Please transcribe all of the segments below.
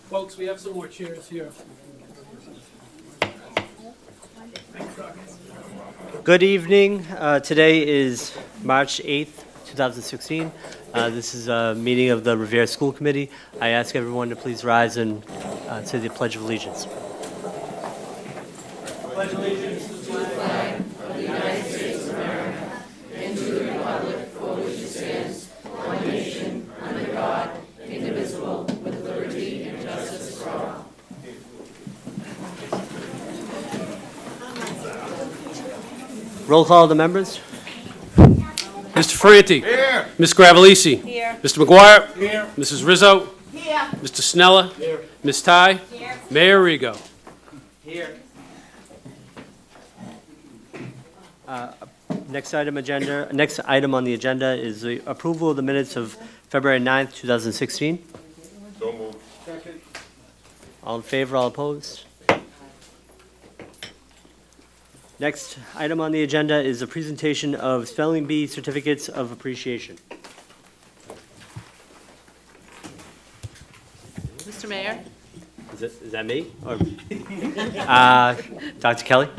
Folks, we have some more chairs here. Good evening. Today is March 8th, 2016. This is a meeting of the Revere School Committee. I ask everyone to please rise and say the Pledge of Allegiance. Pledge allegiance to the flag of the United States of America and to the republic for which it stands, one nation, under God, indivisible, with liberty and justice for all. Roll call of the members. Mr. Franti. Here. Ms. Gravelisi. Here. Mr. McGuire. Here. Mrs. Rizzo. Here. Mr. Snella. Here. Ms. Ty. Here. Mayor Rigo. Here. Next item on the agenda is the approval of the minutes of February 9th, 2016. So moved. Second. All in favor, all opposed? Next item on the agenda is a presentation of spelling bee certificates of appreciation. Mr. Mayor? Is that me? Or Dr. Kelly?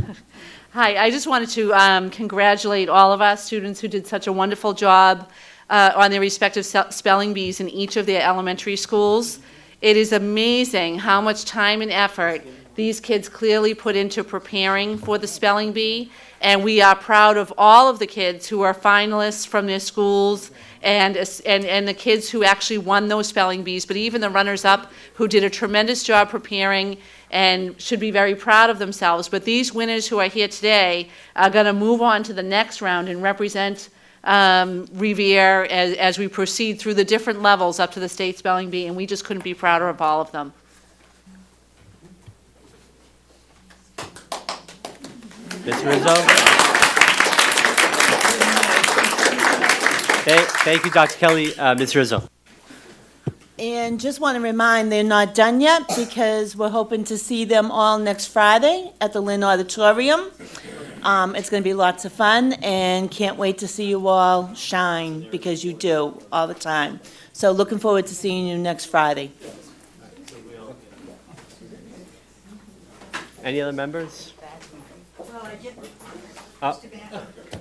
Hi, I just wanted to congratulate all of our students who did such a wonderful job on their respective spelling bees in each of their elementary schools. It is amazing how much time and effort these kids clearly put into preparing for the spelling bee, and we are proud of all of the kids who are finalists from their schools and the kids who actually won those spelling bees, but even the runners-up who did a tremendous job preparing and should be very proud of themselves. But these winners who are here today are going to move on to the next round and represent Revere as we proceed through the different levels up to the state spelling bee, and we just couldn't be prouder of all of them. Ms. Rizzo? Thank you, Dr. Kelly. Ms. Rizzo? And just want to remind, they're not done yet because we're hoping to see them all next Friday at the Lynn Auditorium. It's going to be lots of fun, and can't wait to see you all shine, because you do all the time. So looking forward to seeing you next Friday. Any other members?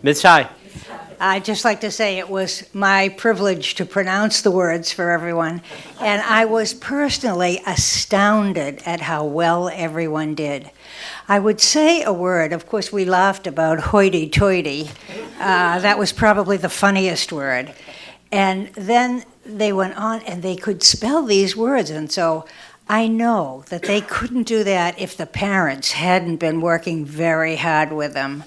Ms. Ty? I'd just like to say it was my privilege to pronounce the words for everyone, and I was personally astounded at how well everyone did. I would say a word. Of course, we laughed about hoity-toity. That was probably the funniest word. And then they went on, and they could spell these words, and so I know that they couldn't do that if the parents hadn't been working very hard with them.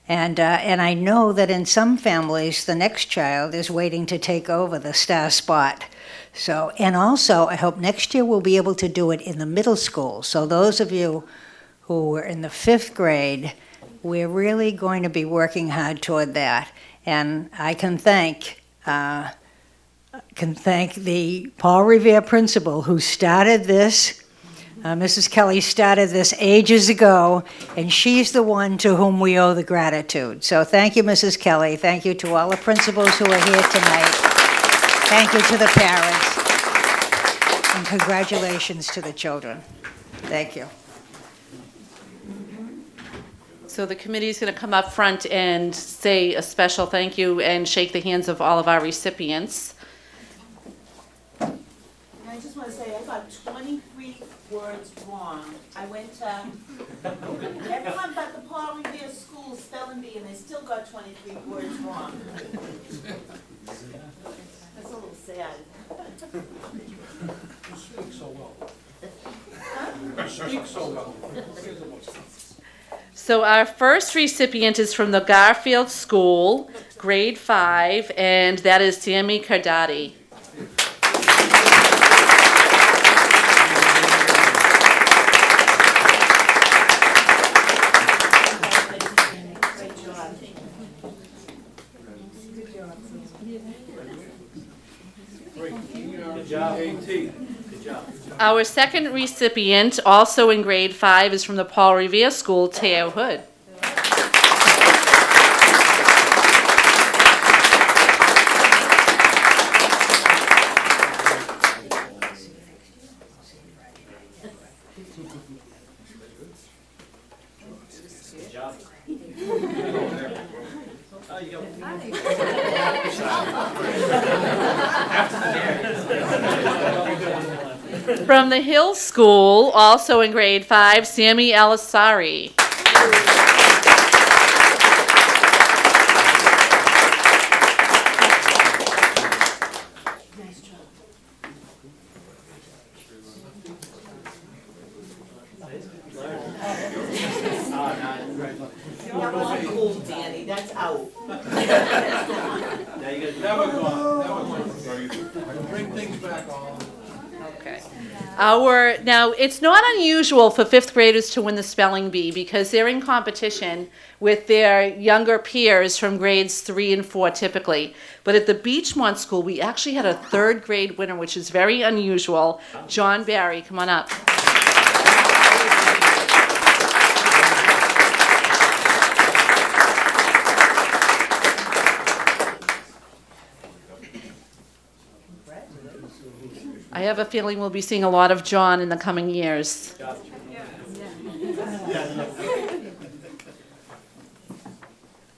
And I know that in some families, the next child is waiting to take over the star spot. So, and also, I hope next year we'll be able to do it in the middle school. So those of you who were in the 5th grade, we're really going to be working hard toward that. And I can thank the Paul Revere principal who started this. Mrs. Kelly started this ages ago, and she's the one to whom we owe the gratitude. So thank you, Mrs. Kelly. Thank you to all the principals who are here tonight. Thank you to the parents. And congratulations to the children. Thank you. So the committee is going to come up front and say a special thank you and shake the hands of all of our recipients. And I just want to say I got 23 words wrong. I went to everyone but the Paul Revere School spelling bee, and they still got 23 words wrong. That's a little sad. You speak so well. You speak so well. So our first recipient is from the Garfield School, grade 5, and that is Sammy Cardati. Good job. Good job. Our second recipient, also in grade 5, is from the Paul Revere School, Teo Hood. From the Hill School, also in grade 5, Sammy Alisari. You're not cool, Danny, that's out. Bring things back on. Okay. Now, it's not unusual for fifth graders to win the spelling bee because they're in competition with their younger peers from grades 3 and 4 typically. But at the Beachmont School, we actually had a third grade winner, which is very unusual. John Barry, come on up. I have a feeling we'll be seeing a lot of John in the coming years.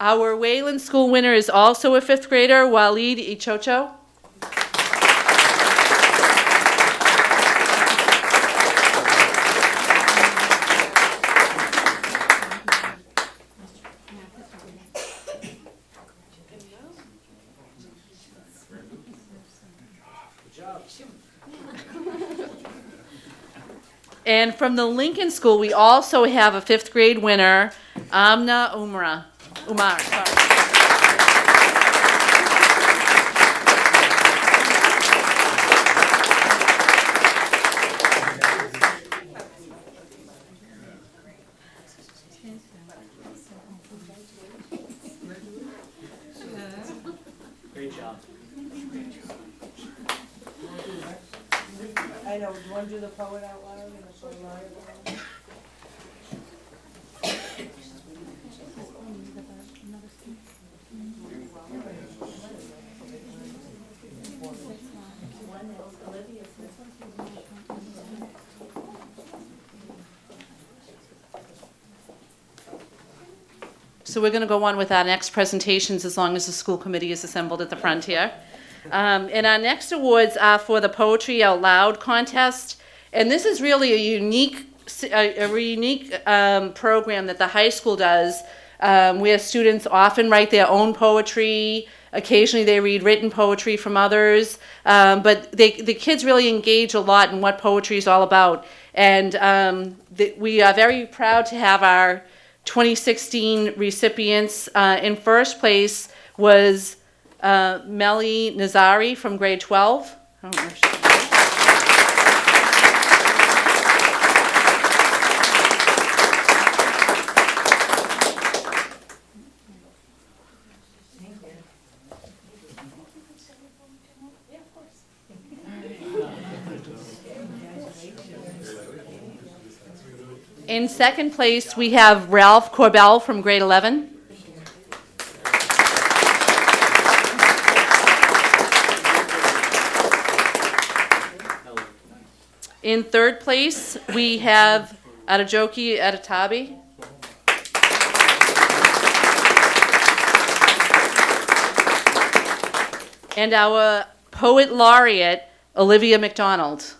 Our Wayland School winner is also a fifth grader, Waleed Ichocho. And from the Lincoln School, we also have a fifth grade winner, Amna Umar. Sorry. Great job. I know, do you want to do the poet out loud and the poet out loud? So we're going to go on with our next presentations as long as the school committee is assembled at the front here. And our next awards are for the Poetry Out Loud contest. And this is really a unique program that the high school does, where students often write their own poetry. Occasionally they read written poetry from others. But the kids really engage a lot in what poetry is all about. And we are very proud to have our 2016 recipients. In first place was Melly Nazari from grade 12. I don't know if she- In second place, we have Ralph Corbell from grade 11. In third place, we have Adejoki Adetabi. And our poet laureate, Olivia McDonald.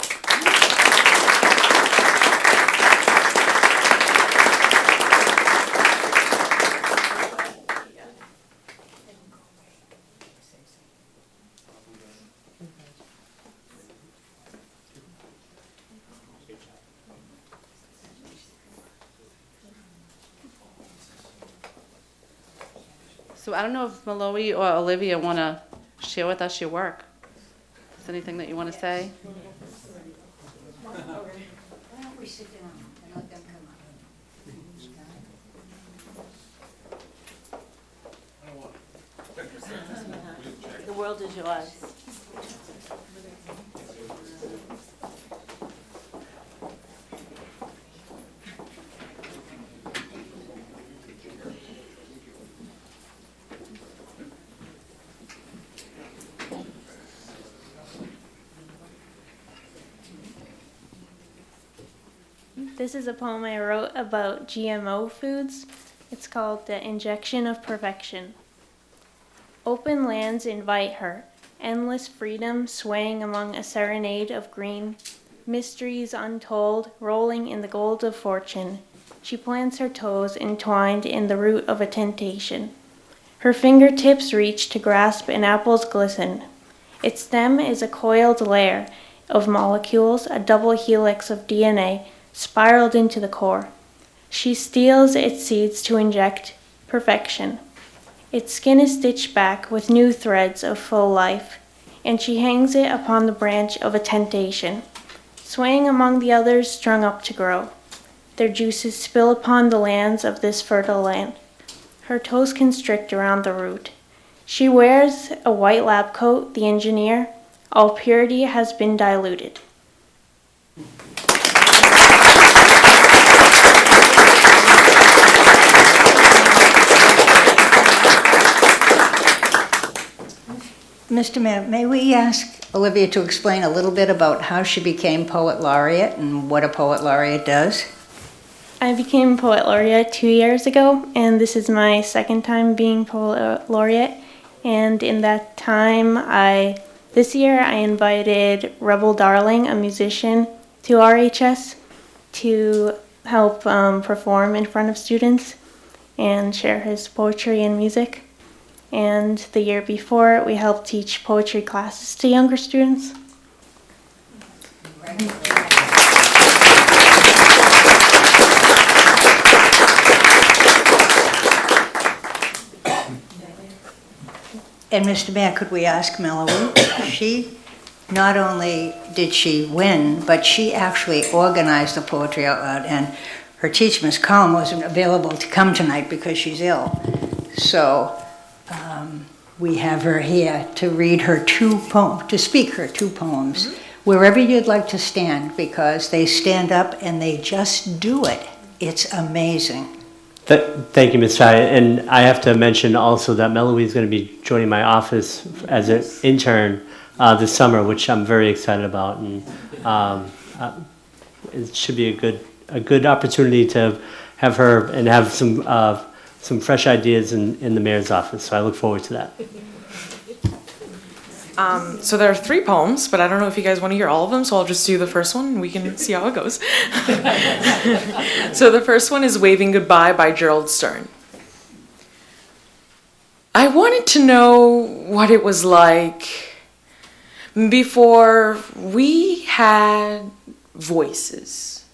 So I don't know if Malloy or Olivia want to share with us your work. Is there anything that you want to say? Why don't we sit down and let them come up? The world is yours. This is a poem I wrote about GMO foods. It's called The Injection of Perfection. Open lands invite her, endless freedom swaying among a serenade of green, mysteries untold rolling in the gold of fortune. She plants her toes entwined in the root of a temptation. Her fingertips reach to grasp an apple's glisten. Its stem is a coiled layer of molecules, a double helix of DNA, spiraled into the core. She steals its seeds to inject perfection. Its skin is stitched back with new threads of full life, and she hangs it upon the branch of a temptation, swaying among the others strung up to grow. Their juices spill upon the lands of this fertile land. Her toes constrict around the root. She wears a white lab coat, the engineer. All purity has been diluted. Mr. Mayor, may we ask Olivia to explain a little bit about how she became Poet Laureate and what a Poet Laureate does? I became Poet Laureate 2 years ago, and this is my second time being Poet Laureate. And in that time, this year I invited Rebel Darling, a musician, to RHS to help perform in front of students and share his poetry and music. And the year before, we helped teach poetry classes to younger students. And Mr. Mayor, could we ask Melody? She, not only did she win, but she actually organized the Poetry Out Loud, and her teacher, Ms. Collin, wasn't available to come tonight because she's ill. So we have her here to read her to speak her two poems. Wherever you'd like to stand, because they stand up and they just do it. It's amazing. Thank you, Ms. Chai. And I have to mention also that Melody is going to be joining my office as an intern this summer, which I'm very excited about. And it should be a good opportunity to have her and have some fresh ideas in the mayor's office. So I look forward to that. So there are 3 poems, but I don't know if you guys want to hear all of them, so I'll just do the first one and we can see how it goes. So the first one is Waving Goodbye by Gerald Stern. I wanted to know what it was like before we had voices,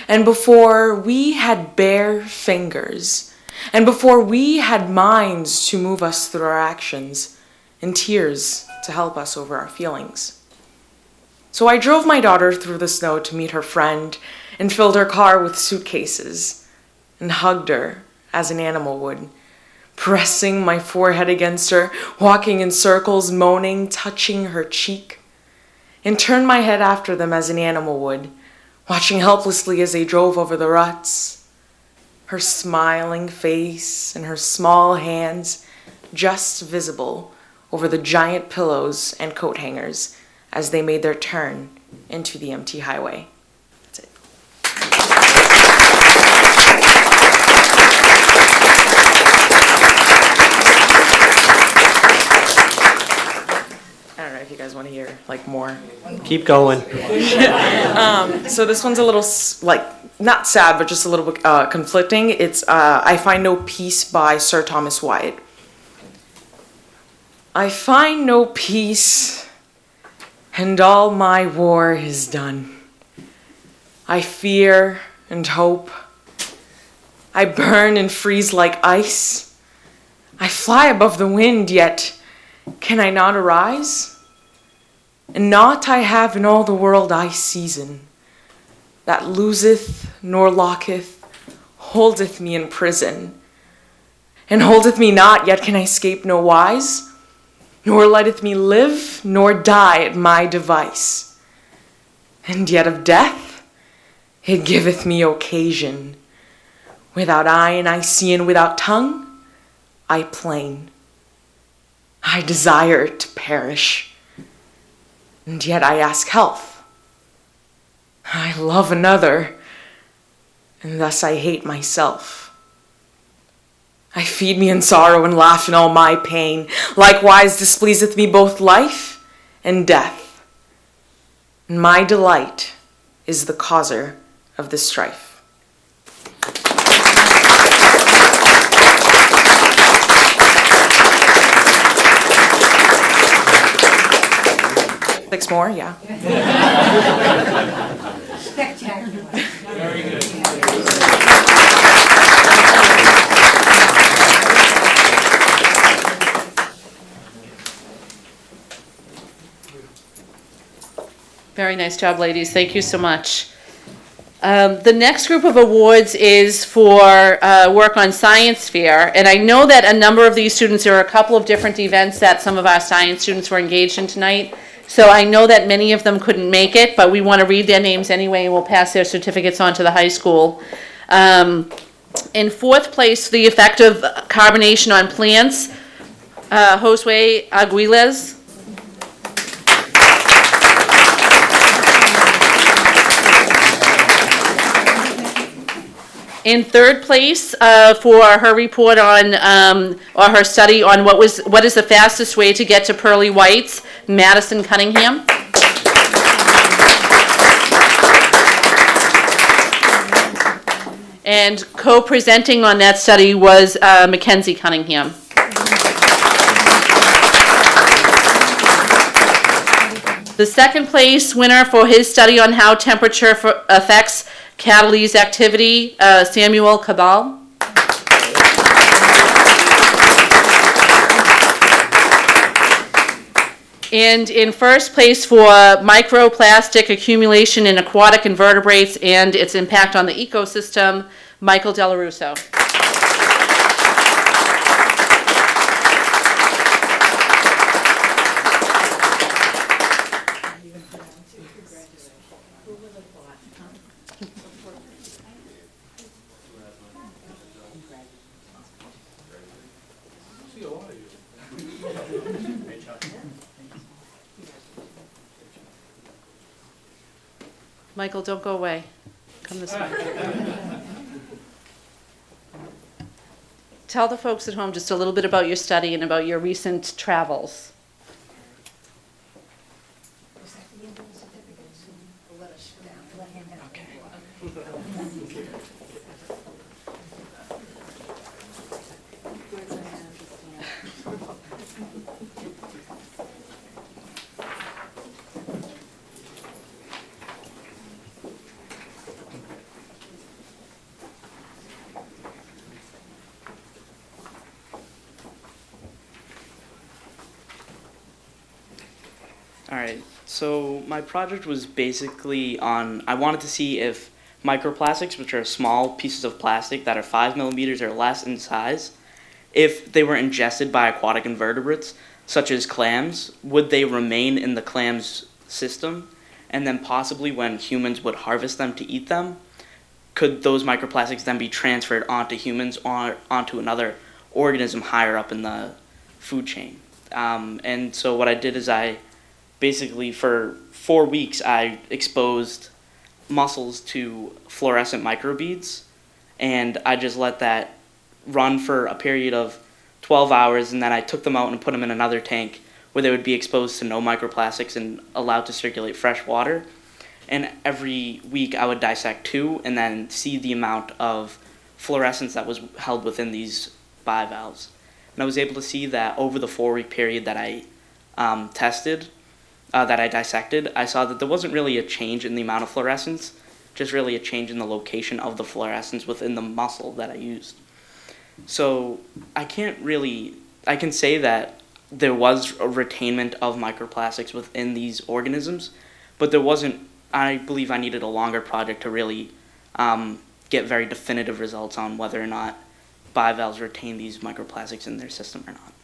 and before we had bare fingers, and before we had minds to move us through our actions, and tears to help us over our feelings. So I drove my daughter through the snow to meet her friend and filled her car with suitcases and hugged her as an animal would, pressing my forehead against her, walking in circles, moaning, touching her cheek, and turned my head after them as an animal would, watching helplessly as they drove over the ruts, her smiling face and her small hands just visible over the giant pillows and coat hangers as they made their turn into the empty highway. That's it. I don't know if you guys want to hear more. Keep going. So this one's a little not sad, but just a little bit conflicting. It's I Find No Peace by Sir Thomas Wyatt. I find no peace, and all my war is done. I fear and hope. I burn and freeze like ice. I fly above the wind, yet can I not arise? And naught I have in all the world I season, that loseth nor locketh, holdeth me in prison. And holdeth me not, yet can I escape no wise, nor letteth me live, nor die at my device. And yet of death it giveth me occasion. Without eye I see, and without tongue I plain. I desire to perish, and yet I ask health. I love another, and thus I hate myself. I feed me in sorrow and laugh in all my pain. Likewise displeaseth me both life and death. And my delight is the causer of the strife. 6 more, yeah. Spectacular. Very good. Very nice job, ladies. Thank you so much. The next group of awards is for work on science fair, and I know that a number of these students, there are a couple of different events that some of our science students were engaged in tonight, so I know that many of them couldn't make it, but we want to read their names anyway, and we'll pass their certificates on to the high school. In fourth place, the effect of carbonation on plants, Josue Aguiles. In third place, for her report on, or her study on what is the fastest way to get to pearly whites, Madison Cunningham. And co-presenting on that study was Mackenzie Cunningham. The second place winner for his study on how temperature affects catalyse activity, Samuel Cabal. And in first place for microplastic accumulation in aquatic invertebrates and its impact on the ecosystem, Michael Delarusso. Michael, don't go away. Come this way. Tell the folks at home just a little bit about your study and about your recent travels. Alright, so my project was basically on, I wanted to see if microplastics, which are small pieces of plastic that are 5 millimeters or less in size, if they were ingested by aquatic invertebrates, such as clams, would they remain in the clam's system? And then possibly when humans would harvest them to eat them, could those microplastics then be transferred onto humans or onto another organism higher up in the food chain? And so what I did is basically, for 4 weeks, I exposed mussels to fluorescent microbeads, and I just let that run for a period of 12 hours, and then I took them out and put them in another tank where they would be exposed to no microplastics and allowed to circulate fresh water. And every week I would dissect 2 and then see the amount of fluorescence that was held within these bivalves. And I was able to see that over the 4-week period that I tested, that I dissected, I saw that there wasn't really a change in the amount of fluorescence, just really a change in the location of the fluorescence within the mussel that I used. So I can say that there was a retainment of microplastics within these organisms, but there wasn't, I believe I needed a longer project to really get very definitive results on whether or not bivalves retain these microplastics in their system or not.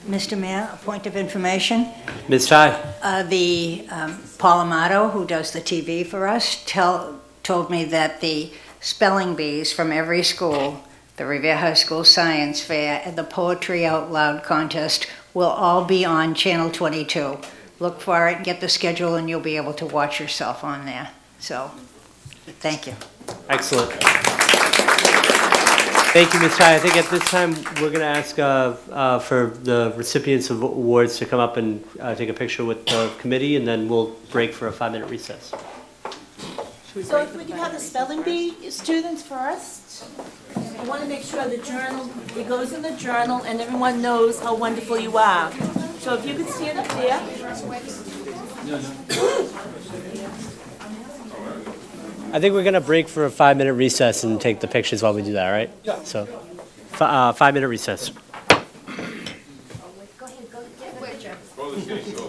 Mr. Mayor, a point of information. Ms. Ty? Paul Amato, who does the TV for us, told me that the spelling bees from every school the Revere High School Science Fair, and the Poetry Out Loud contest will all be on Channel 22. Look for it, get the schedule, and you'll be able to watch yourself on there. So, thank you. Excellent. Thank you, Ms. Ty. I think at this time, we're going to ask for the recipients of awards to come up and take a picture with the committee, and then we'll break for a 5-minute recess. So if we can have the spelling bee students first. I want to make sure the journal, it goes in the journal and everyone knows how wonderful you are. So if you could stand up there. I think we're going to break for a 5-minute recess and take the pictures while we do that, all right? Yeah. So, 5-minute recess.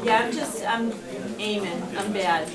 Yeah, I'm aiming, I'm bad.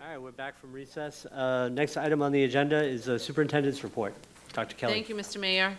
All right, we're back from recess. Next item on the agenda is the superintendent's report. Dr. Kelly. Thank you, Mr. Mayor.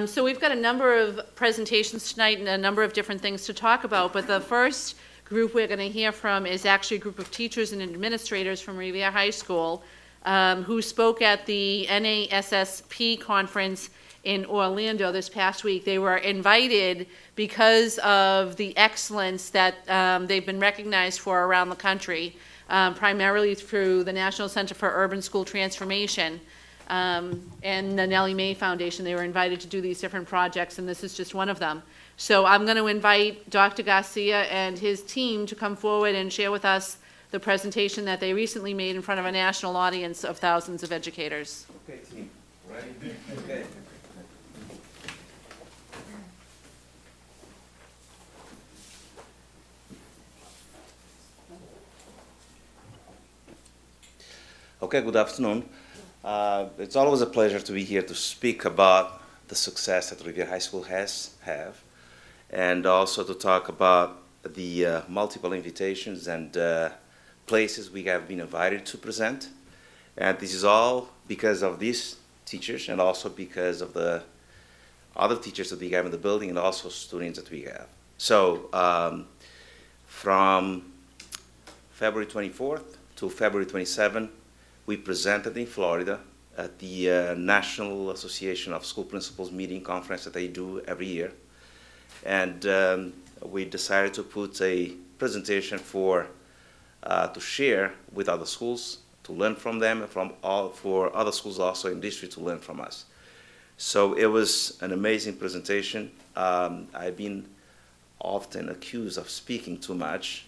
So we've got a number of presentations tonight and a number of different things to talk about, but the first group we're going to hear from is actually a group of teachers and administrators from Revere High School who spoke at the NASSP conference in Orlando this past week. They were invited because of the excellence that they've been recognized for around the country, primarily through the National Center for Urban School Transformation and the Nellie Mae Foundation. They were invited to do these different projects, and this is just one of them. So I'm going to invite Dr. Garcia and his team to come forward and share with us the presentation that they recently made in front of a national audience of thousands of educators. Okay, team. Ready? Okay. Okay, good afternoon. It's always a pleasure to be here to speak about the success that Revere High School have, and also to talk about the multiple invitations and places we have been invited to present. And this is all because of these teachers and also because of the other teachers that we have in the building and also students that we have. So from February 24th to February 27th, we presented in Florida at the National Association of School Principals meeting conference that they do every year. And we decided to put a presentation to share with other schools, to learn from them, and for other schools also in district to learn from us. So it was an amazing presentation. I've been often accused of speaking too much.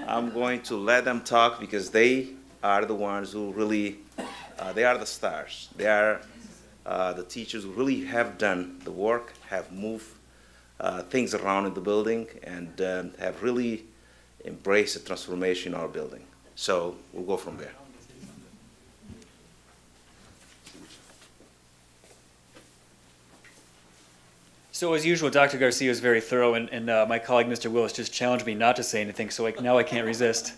I'm going to let them talk because they are the ones who really, they are the stars. They are the teachers who really have done the work, have moved things around in the building and have really embraced the transformation in our building. So we'll go from there. So as usual, Dr. Garcia was very thorough, and my colleague, Mr. Willis, just challenged me not to say anything, so now I can't resist.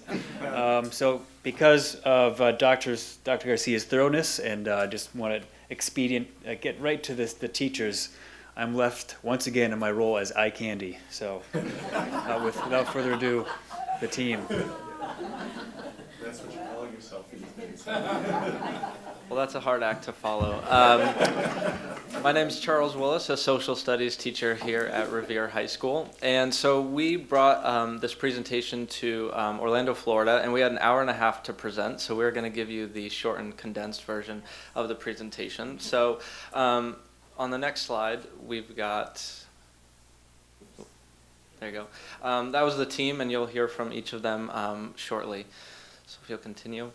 So because of Dr. Garcia's thoroughness and just want to get right to the teachers, I'm left once again in my role as eye candy. So without further ado, the team. That's what you call yourself these days. Well, that's a hard act to follow. My name is Charles Willis, a social studies teacher here at Revere High School. And so we brought this presentation to Orlando, Florida, and we had an hour and a half to present. So we're going to give you the shortened, condensed version of the presentation. So on the next slide, we've got, there you go. That was the team, and you'll hear from each of them shortly. So if you'll continue.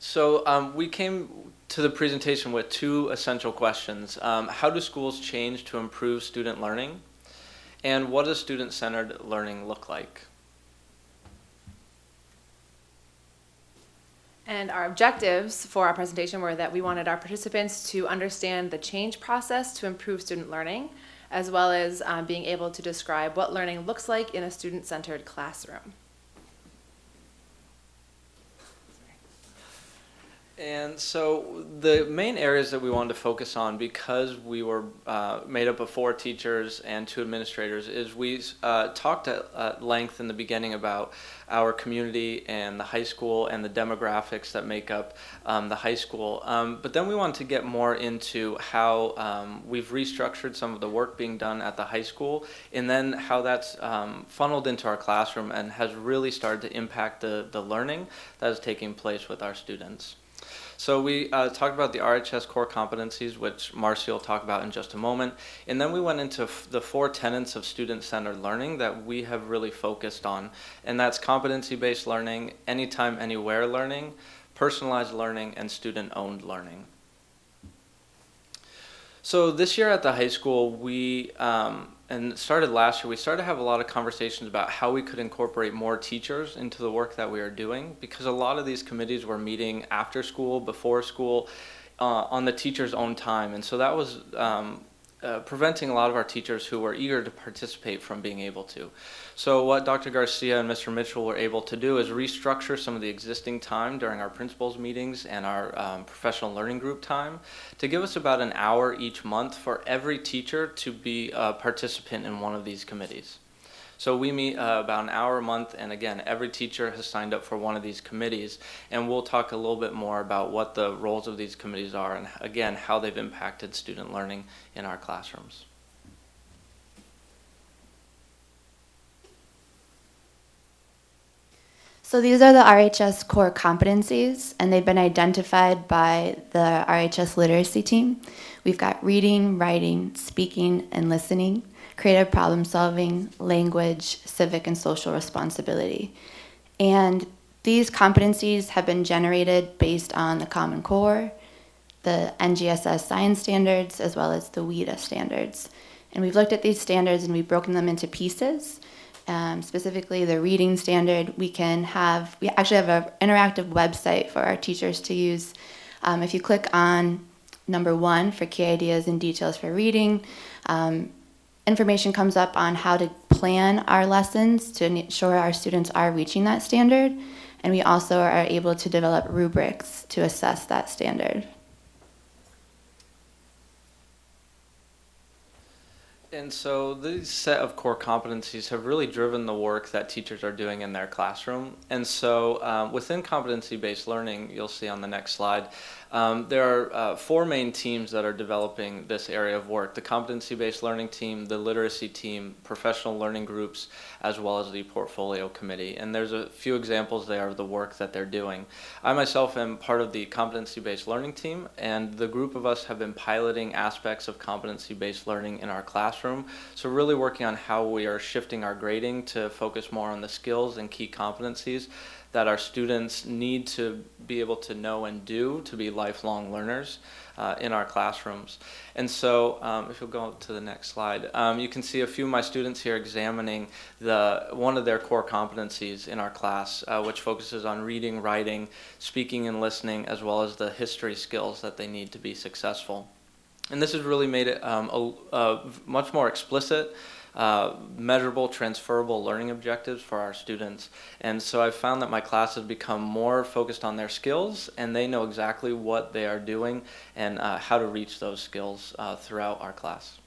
So we came to the presentation with two essential questions. How do schools change to improve student learning? And what does student-centered learning look like? And our objectives for our presentation were that we wanted our participants to understand the change process to improve student learning, as well as being able to describe what learning looks like in a student-centered classroom. And so the main areas that we wanted to focus on, because we were made up of 4 teachers and 2 administrators, is we talked at length in the beginning about our community and the high school and the demographics that make up the high school. But then we wanted to get more into how we've restructured some of the work being done at the high school, and then how that's funneled into our classroom and has really started to impact the learning that is taking place with our students. So we talked about the RHS core competencies, which Marcy will talk about in just a moment. And then we went into the 4 tenets of student-centered learning that we have really focused on. And that's competency-based learning, anytime, anywhere learning, personalized learning, and student-owned learning. So this year at the high school, and it started last year, we started to have a lot of conversations about how we could incorporate more teachers into the work that we are doing, because a lot of these committees were meeting after school, before school, on the teacher's own time. And so that was preventing a lot of our teachers who were eager to participate from being able to. So what Dr. Garcia and Mr. Mitchell were able to do is restructure some of the existing time during our principals meetings and our professional learning group time to give us about an hour each month for every teacher to be a participant in one of these committees. So we meet about an hour a month, and again, every teacher has signed up for one of these committees, and we'll talk a little bit more about what the roles of these committees are and, again, how they've impacted student learning in our classrooms. So these are the RHS core competencies, and they've been identified by the RHS literacy team. We've got reading, writing, speaking, and listening, creative problem solving, language, civic and social responsibility. And these competencies have been generated based on the Common Core, the NGSS science standards, as well as the WIDA standards. And we've looked at these standards and we've broken them into pieces. Specifically the reading standard, we actually have an interactive website for our teachers to use. If you click on number 1 for key ideas and details for reading, information comes up on how to plan our lessons to ensure our students are reaching that standard, and we also are able to develop rubrics to assess that standard. And so these set of core competencies have really driven the work that teachers are doing in their classroom. And so within competency-based learning, you'll see on the next slide, there are 4 main teams that are developing this area of work: the competency-based learning team, the literacy team, professional learning groups, as well as the portfolio committee. And there's a few examples there of the work that they're doing. I myself am part of the competency-based learning team, and the group of us have been piloting aspects of competency-based learning in our classroom classroom. So really working on how we are shifting our grading to focus more on the skills and key competencies that our students need to be able to know and do to be lifelong learners in our classrooms. And so if you'll go to the next slide, you can see a few of my students here examining one of their core competencies in our class, which focuses on reading, writing, speaking and listening, as well as the history skills that they need to be successful. And this has really made it much more explicit, measurable, transferable learning objectives for our students. And so I've found that my class has become more focused on their skills, and they know exactly what they are doing and how to reach those skills throughout our class.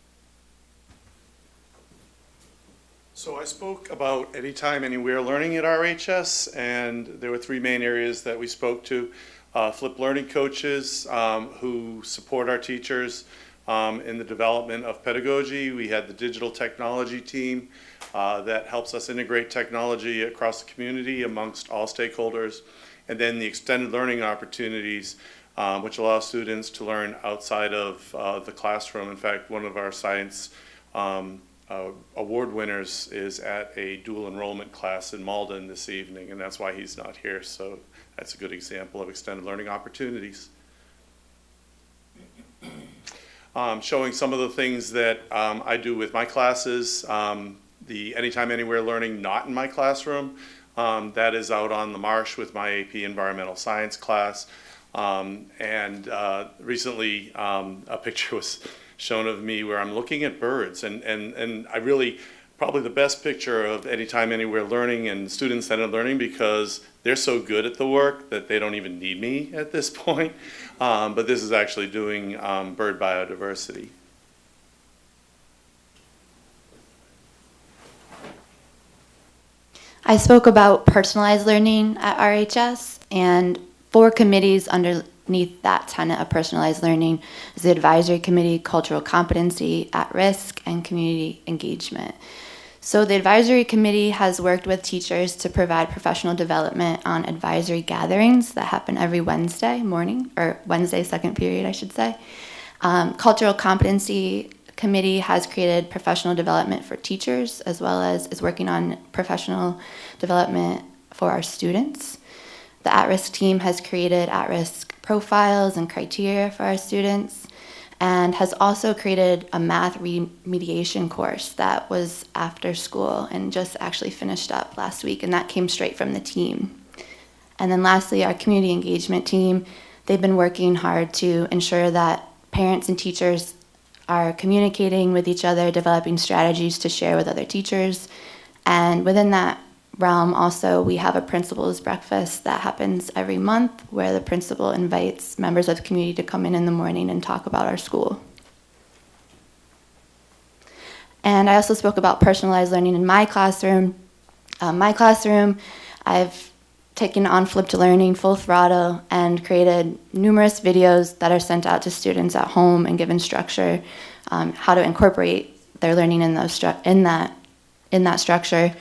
So I spoke about anytime, anywhere learning at RHS, and there were three main areas that we spoke to. Flipped learning coaches who support our teachers in the development of pedagogy. We had the digital technology team that helps us integrate technology across the community amongst all stakeholders. And then the extended learning opportunities, which allow students to learn outside of the classroom. In fact, one of our science award winners is at a dual enrollment class in Malden this evening, and that's why he's not here. So that's a good example of extended learning opportunities. Showing some of the things that I do with my classes, the Anytime Anywhere learning not in my classroom, that is out on the marsh with my AP Environmental Science class. Recently a picture was shown of me where I'm looking at birds, and I really, probably the best picture of Anytime Anywhere learning and student-centered learning, because they're so good at the work that they don't even need me at this point. But this is actually doing bird biodiversity. I spoke about personalized learning at RHS, and 4 committees underneath that tenet of personalized learning is the advisory committee, cultural competency, at-risk, and community engagement. So the advisory committee has worked with teachers to provide professional development on advisory gatherings that happen every Wednesday morning, or Wednesday second period, I should say. Cultural competency committee has created professional development for teachers, as well as is working on professional development for our students. The at-risk team has created at-risk profiles and criteria for our students, and has also created a math remediation course that was after school and just actually finished up last week, and that came straight from the team. And then lastly, our community engagement team, they've been working hard to ensure that parents and teachers are communicating with each other, developing strategies to share with other teachers. And within that realm also, we have a principal's breakfast that happens every month where the principal invites members of the community to come in the morning and talk about our school. And I also spoke about personalized learning in my classroom. I've taken on flipped learning full throttle and created numerous videos that are sent out to students at home and given structure, how to incorporate their learning in that structure.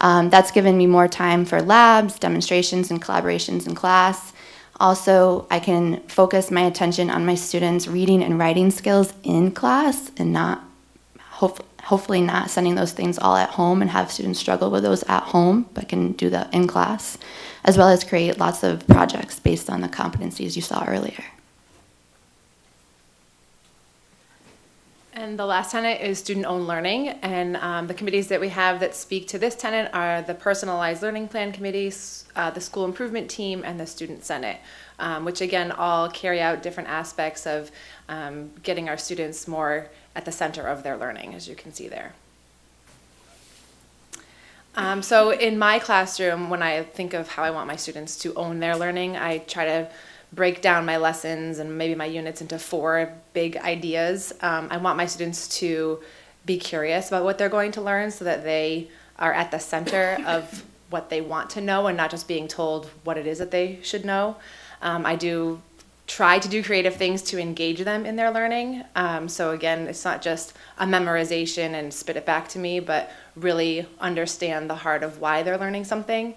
That's given me more time for labs, demonstrations, and collaborations in class. Also, I can focus my attention on my students' reading and writing skills in class and not, hopefully not sending those things all at home and have students struggle with those at home, but can do that in class, as well as create lots of projects based on the competencies you saw earlier. And the last tenet is student-owned learning, and the committees that we have that speak to this tenet are the Personalized Learning Plan Committees, the School Improvement Team, and the Student Senate, which again all carry out different aspects of getting our students more at the center of their learning, as you can see there. So in my classroom, when I think of how I want my students to own their learning, I try to break down my lessons and maybe my units into 4 big ideas. I want my students to be curious about what they're going to learn so that they are at the center of what they want to know and not just being told what it is that they should know. I do try to do creative things to engage them in their learning. So again, it's not just a memorization and spit it back to me, but really understand the heart of why they're learning something.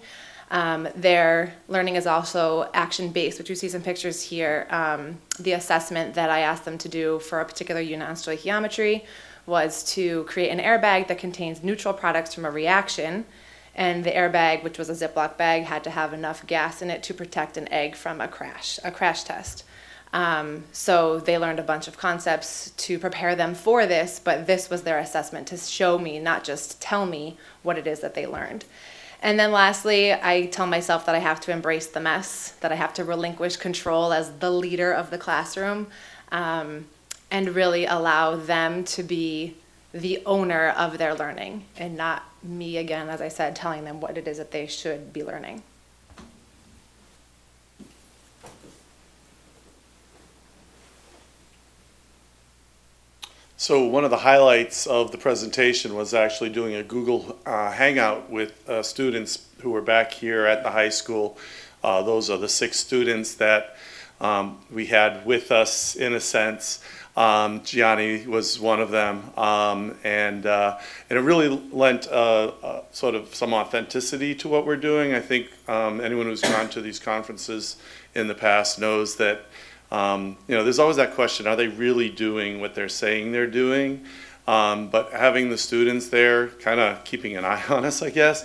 Their learning is also action-based, which you see some pictures here. The assessment that I asked them to do for a particular unit on stoichiometry was to create an airbag that contains neutral products from a reaction, and the airbag, which was a Ziploc bag, had to have enough gas in it to protect an egg from a crash test. So they learned a bunch of concepts to prepare them for this, but this was their assessment to show me, not just tell me what it is that they learned. And then lastly, I tell myself that I have to embrace the mess, that I have to relinquish control as the leader of the classroom, and really allow them to be the owner of their learning and not me, again, as I said, telling them what it is that they should be learning. So one of the highlights of the presentation was actually doing a Google Hangout with students who were back here at the high school. Those are the 6 students that we had with us, in a sense. Gianni was one of them, and it really lent sort of some authenticity to what we're doing. I think anyone who's gone to these conferences in the past knows that there's always that question, are they really doing what they're saying they're doing? But having the students there, kind of keeping an eye on us, I guess,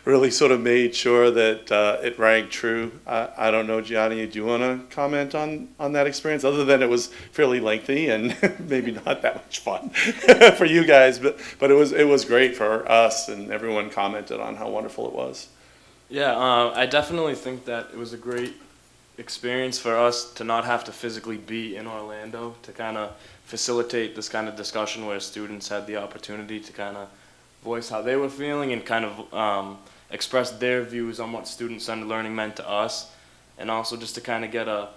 really sort of made sure that it rang true. I don't know, Gianni, do you want to comment on that experience? Other than it was fairly lengthy and maybe not that much fun for you guys, but it was great for us, and everyone commented on how wonderful it was. Yeah, I definitely think that it was a great experience for us to not have to physically be in Orlando, to kind of facilitate this kind of discussion where students had the opportunity to kind of voice how they were feeling and kind of express their views on what student-centered learning meant to us, and also just to kind of get a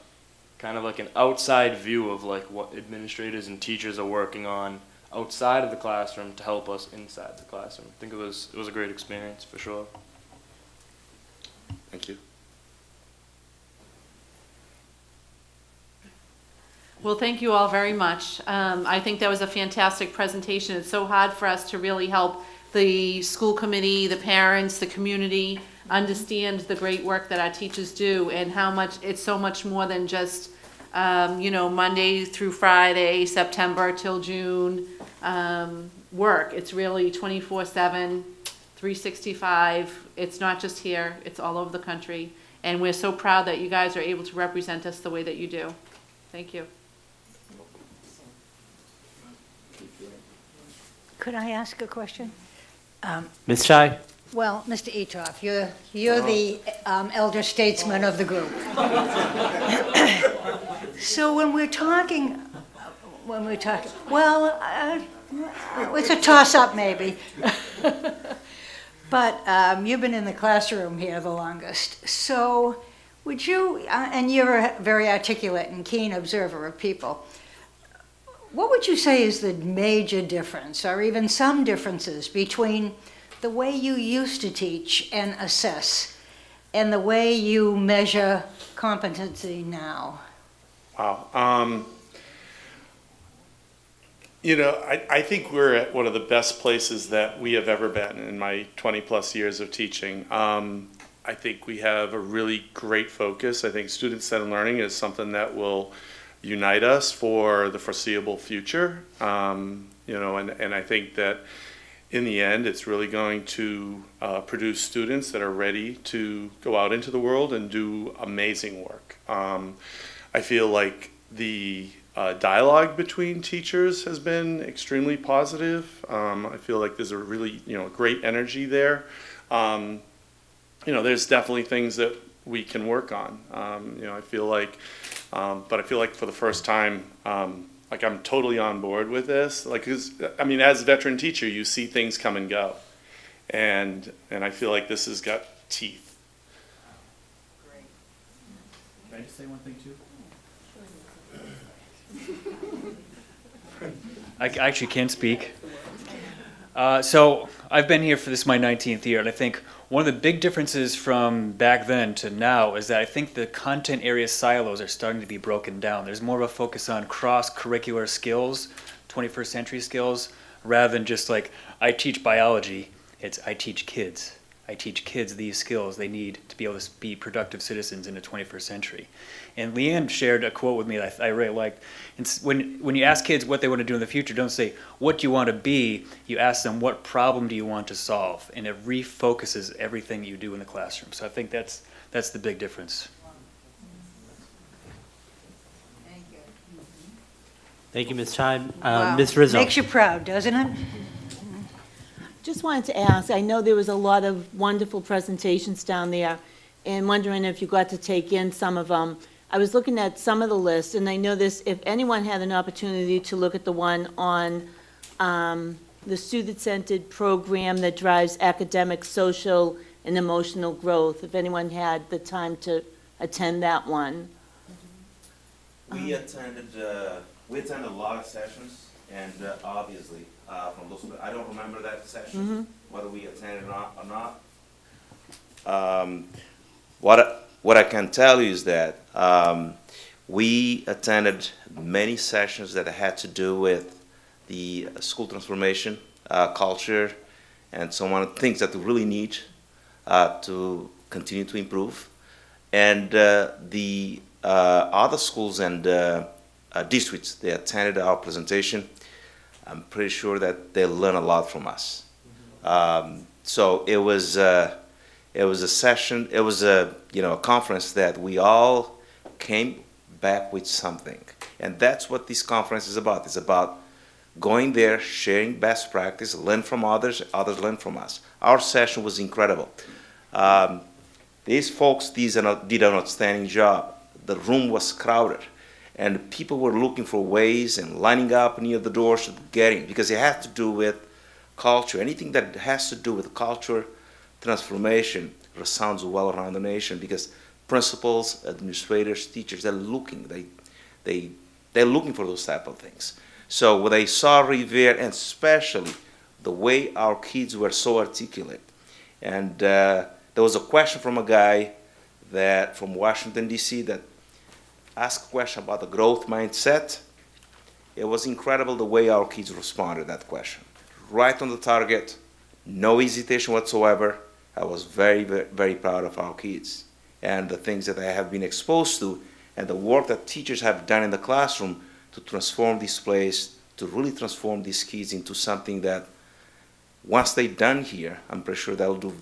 kind of like an outside view of like what administrators and teachers are working on outside of the classroom to help us inside the classroom. I think it was a great experience for sure. Thank you. Well, thank you all very much. I think that was a fantastic presentation. It's so hard for us to really help the school committee, the parents, the community understand the great work that our teachers do and how much it's so much more than just, Monday through Friday, September till June work. It's really 24/7, 365. It's not just here, it's all over the country. And we're so proud that you guys are able to represent us the way that you do. Thank you. Could I ask a question? Ms. Chai? Well, Mr. Etoff, you're the elder statesman of the group. So when we're talking, well, it's a toss-up maybe. But you've been in the classroom here the longest. So would you, and you're a very articulate and keen observer of people, what would you say is the major difference, or even some differences, between the way you used to teach and assess and the way you measure competency now? Wow. I think we're at one of the best places that we have ever been in my 20 plus years of teaching. I think we have a really great focus. I think student-centered learning is something that will unite us for the foreseeable future. And I think that in the end, it's really going to produce students that are ready to go out into the world and do amazing work. I feel like the dialogue between teachers has been extremely positive. I feel like there's a really, great energy there. There's definitely things that we can work on. I feel like, but I feel like for the first time, I'm totally on board with this. As a veteran teacher, you see things come and go, and I feel like this has got teeth. Great. Can I just say one thing too? I actually can't speak. So I've been here for this my 19th year, and I think one of the big differences from back then to now is that I think the content area silos are starting to be broken down. There's more of a focus on cross-curricular skills, 21st century skills, rather than just like, I teach biology, it's I teach kids. I teach kids these skills they need to be able to be productive citizens in the 21st century. And Leanne shared a quote with me that I really liked. It's when you ask kids what they want to do in the future, don't say, what do you want to be? You ask them, what problem do you want to solve? And it refocuses everything you do in the classroom. So I think that's the big difference. Thank you, Ms. Chai. Wow. Ms. Rizzo. Makes you proud, doesn't it? Just wanted to ask, I know there was a lot of wonderful presentations down there, and wondering if you got to take in some of them. I was looking at some of the lists, and I know this, if anyone had an opportunity to look at the one on the student-centered program that drives academic, social, and emotional growth, if anyone had the time to attend that one. We attended a lot of sessions, and obviously, from those, I don't remember that session, whether we attended or not. What I can tell you is that we attended many sessions that had to do with the school transformation, culture, and so on, things that we really need to continue to improve. And the other schools and districts, they attended our presentation. I'm pretty sure that they learned a lot from us. So it was a session, it was a conference that we all came back with something. And that's what this conference is about. It's about going there, sharing best practice, learn from others, others learn from us. Our session was incredible. These folks did an outstanding job. The room was crowded, and people were looking for ways and lining up near the doors to get in, because it had to do with culture. Anything that has to do with culture transformation resounds well around the nation, because principals, administrators, teachers, they're looking for those type of things. So when they saw Revere, and especially the way our kids were so articulate, and there was a question from a guy from Washington, D.C. that asked a question about the growth mindset. It was incredible the way our kids responded to that question. Right on the target, no hesitation whatsoever. I was very, very, very proud of our kids and the things that I have been exposed to, and the work that teachers have done in the classroom to transform this place, to really transform these kids into something that once they're done here, I'm pretty sure they'll do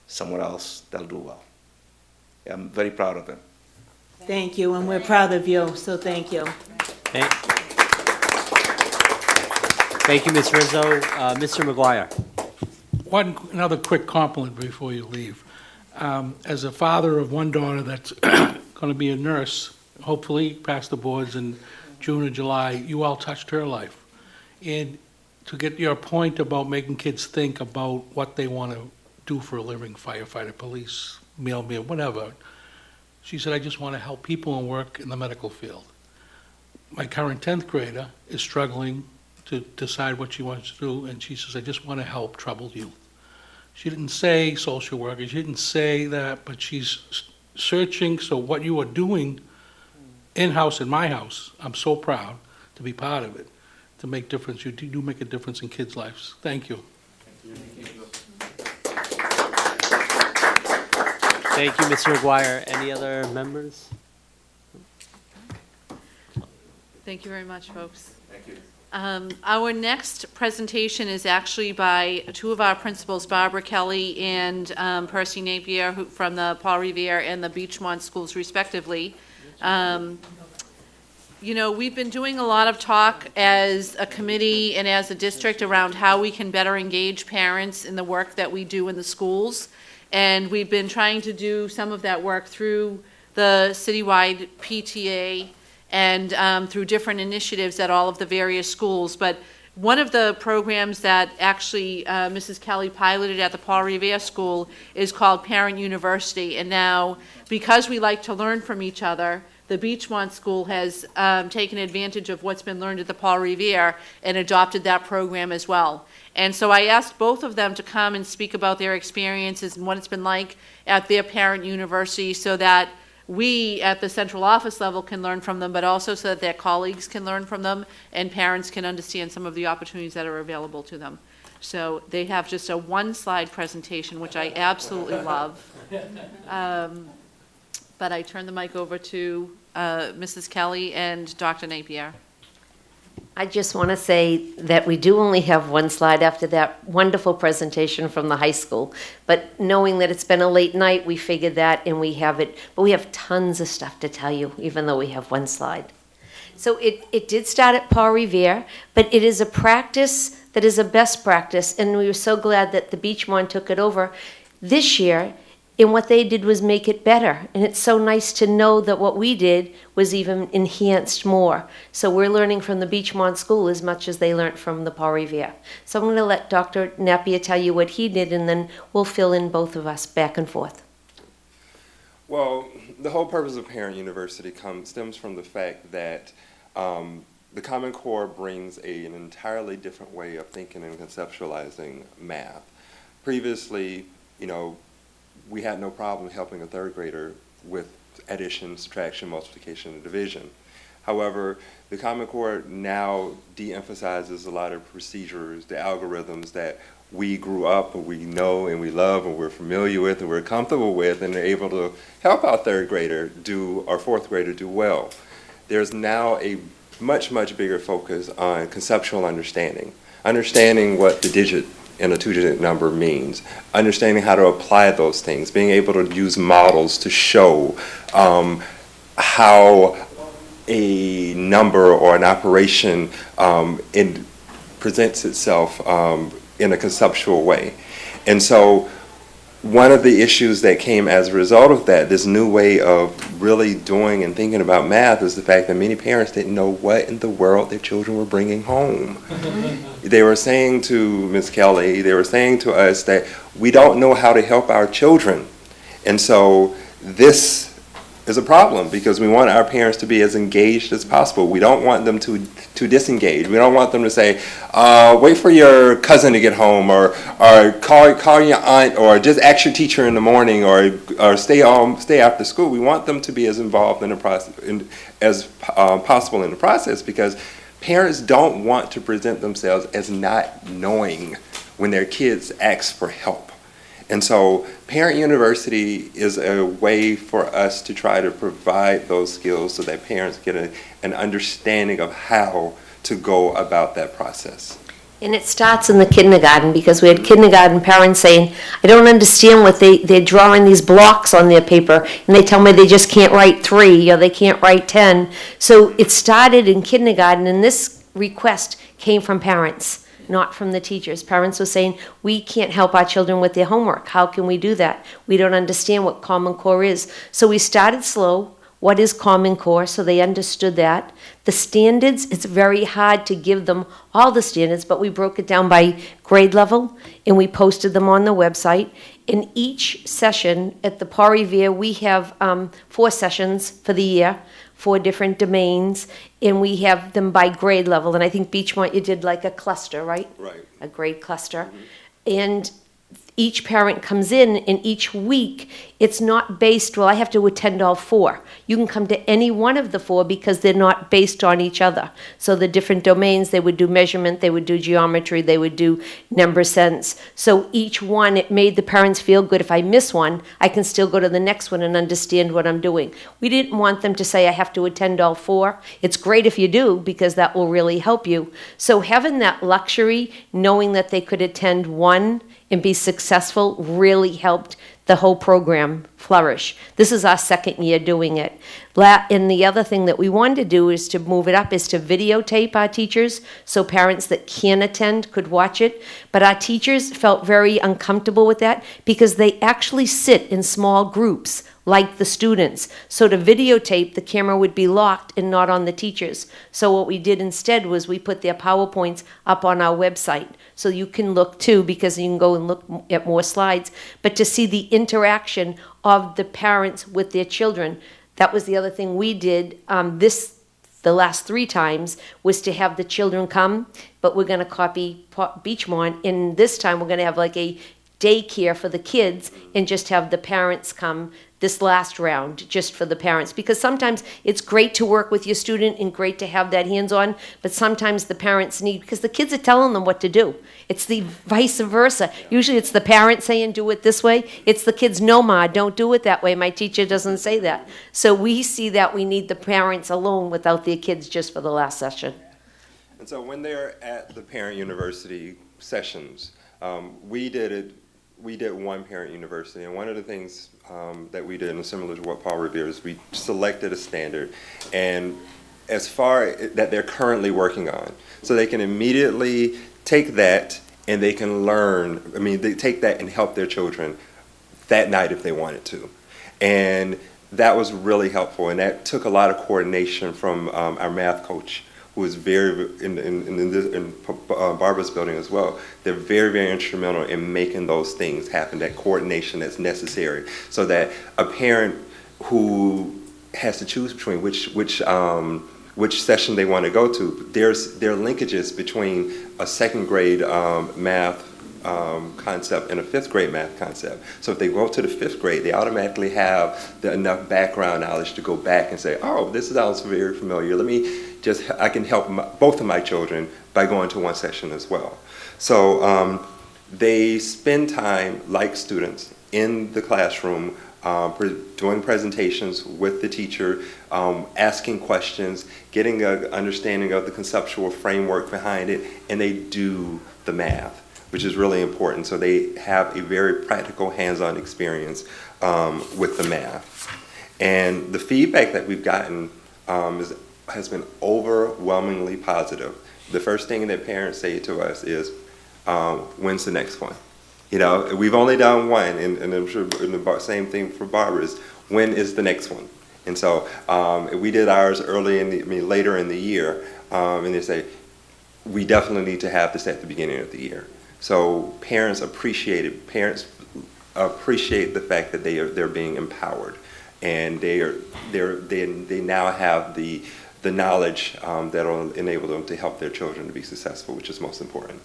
somewhere else, they'll do well. I'm very proud of them. Thank you, and we're proud of you, so thank you. Thank you, Ms. Rizzo. Mr. McGuire. Another quick compliment before you leave. As a father of one daughter that's going to be a nurse, hopefully pass the boards in June or July, you all touched her life. And to get your point about making kids think about what they want to do for a living, firefighter, police, mailman, whatever. She said, I just want to help people and work in the medical field. My current 10th grader is struggling to decide what she wants to do, and she says, I just want to help troubled youth. She didn't say social worker, she didn't say that, but she's searching. So what you are doing in-house in my house, I'm so proud to be part of it, to make difference. You do make a difference in kids' lives. Thank you. Thank you, Mr. McGuire. Any other members? Thank you very much, folks. Thank you. Our next presentation is actually by two of our principals, Barbara Kelly and Percy Napier, from the Paul Revere and the Beachmont schools, respectively. We've been doing a lot of talk as a committee and as a district around how we can better engage parents in the work that we do in the schools. And we've been trying to do some of that work through the citywide PTA and through different initiatives at all of the various schools. But one of the programs that actually Mrs. Kelly piloted at the Paul Revere School is called Parent University. And now, because we like to learn from each other, the Beachmont School has taken advantage of what's been learned at the Paul Revere and adopted that program as well. And so I asked both of them to come and speak about their experiences and what it's been like at their parent university, so that we at the central office level can learn from them, but also so that their colleagues can learn from them and parents can understand some of the opportunities that are available to them. So they have just a one-slide presentation, which I absolutely love. But I turn the mic over to Mrs. Kelly and Dr. Napier. I just want to say that we do only have one slide after that wonderful presentation from the high school. But knowing that it's been a late night, we figured that and we have it. But we have tons of stuff to tell you, even though we have one slide. So it did start at Paul Revere, but it is a practice that is a best practice. And we were so glad that the Beachmont took it over this year. And what they did was make it better. And it's so nice to know that what we did was even enhanced more. So we're learning from the Beachmont School as much as they learned from the Paul Revere. So I'm going to let Dr. Napier tell you what he did, and then we'll fill in both of us back and forth. Well, the whole purpose of Parent University stems from the fact that the Common Core brings an entirely different way of thinking and conceptualizing math. Previously, we had no problem helping a third grader with addition, subtraction, multiplication, and division. However, the Common Core now de-emphasizes a lot of procedures, the algorithms that we grew up and we know and we love and we're familiar with and we're comfortable with, and are able to help our third grader or fourth grader do well. There's now a much, much bigger focus on conceptual understanding what the digit and a two-digit number means, understanding how to apply those things, being able to use models to show how a number or an operation presents itself in a conceptual way. And so one of the issues that came as a result of that, this new way of really doing and thinking about math, is the fact that many parents didn't know what in the world their children were bringing home. They were saying to Ms. Kelly, they were saying to us that we don't know how to help our children. And so this is a problem, because we want our parents to be as engaged as possible. We don't want them to disengage. We don't want them to say, wait for your cousin to get home, or call your aunt, or just ask your teacher in the morning, or stay after school. We want them to be as involved in the process as possible in the process, because parents don't want to present themselves as not knowing when their kids ask for help. And so Parent University is a way for us to try to provide those skills so that parents get an understanding of how to go about that process. And it starts in the kindergarten, because we had kindergarten parents saying, I don't understand what they're drawing these blocks on their paper, and they tell me they just can't write 3 or they can't write 10. So it started in kindergarten, and this request came from parents, not from the teachers. Parents were saying, we can't help our children with their homework. How can we do that? We don't understand what Common Core is. So we started slow. What is Common Core? So they understood that. The standards, it's very hard to give them all the standards, but we broke it down by grade level, and we posted them on the website. In each session at the Paul Revere, we have 4 sessions for the year, 4 different domains, and we have them by grade level. And I think Beachmont, you did like a cluster, right? Right. A grade cluster. And each parent comes in, and each week it's not based, well, I have to attend all 4. You can come to any one of the 4 because they're not based on each other. So the different domains, they would do measurement, they would do geometry, they would do number sense. So each one, it made the parents feel good. If I miss one, I can still go to the next one and understand what I'm doing. We didn't want them to say, I have to attend all 4. It's great if you do, because that will really help you. So having that luxury, knowing that they could attend one and be successful, really helped the whole program flourish. This is our 2nd year doing it. And the other thing that we wanted to do is to move it up, is to videotape our teachers, so parents that can attend could watch it. But our teachers felt very uncomfortable with that, because they actually sit in small groups like the students. So to videotape, the camera would be locked and not on the teachers. So what we did instead was we put their PowerPoints up on our website. So you can look too, because you can go and look at more slides. But to see the interaction of the parents with their children, that was the other thing we did the last 3 times, was to have the children come, but we're going to copy Beachmont. And this time we're going to have like a daycare for the kids and just have the parents come this last round, just for the parents, because sometimes it's great to work with your student and great to have that hands-on, but sometimes the parents need, because the kids are telling them what to do. It's the vice versa. Usually it's the parent saying, do it this way. It's the kids, no, Ma, don't do it that way. My teacher doesn't say that. So we see that we need the parents alone without their kids just for the last session. And so when they're at the Parent University sessions, we did one Parent University, and one of the things that we did, and similar to what Paul Revere is, we selected a standard, and as far that they're currently working on, so they can immediately take that and they can learn. I mean, they take that and help their children that night if they wanted to, and that was really helpful, and that took a lot of coordination from our math coach, who was very, in Barbara's building as well. They're very, very instrumental in making those things happen, that coordination that's necessary, so that a parent who has to choose between which session they want to go to, there are linkages between a second grade math concept and a fifth grade math concept. So if they go to the fifth grade, they automatically have enough background knowledge to go back and say, oh, this sounds very familiar. I can help both of my children by going to one session as well. So they spend time, like students, in the classroom, doing presentations with the teacher, asking questions, getting an understanding of the conceptual framework behind it, and they do the math, which is really important. So they have a very practical, hands-on experience with the math. And the feedback that we've gotten has been overwhelmingly positive. The first thing that parents say to us is, when's the next one? You know, we've only done one, and I'm sure the same thing for Barbara is, when is the next one? And so we did ours later in the year, and they say, we definitely need to have this at the beginning of the year. So parents appreciate it. Parents appreciate the fact that they're being empowered, and they now have the knowledge that will enable them to help their children to be successful, which is most important.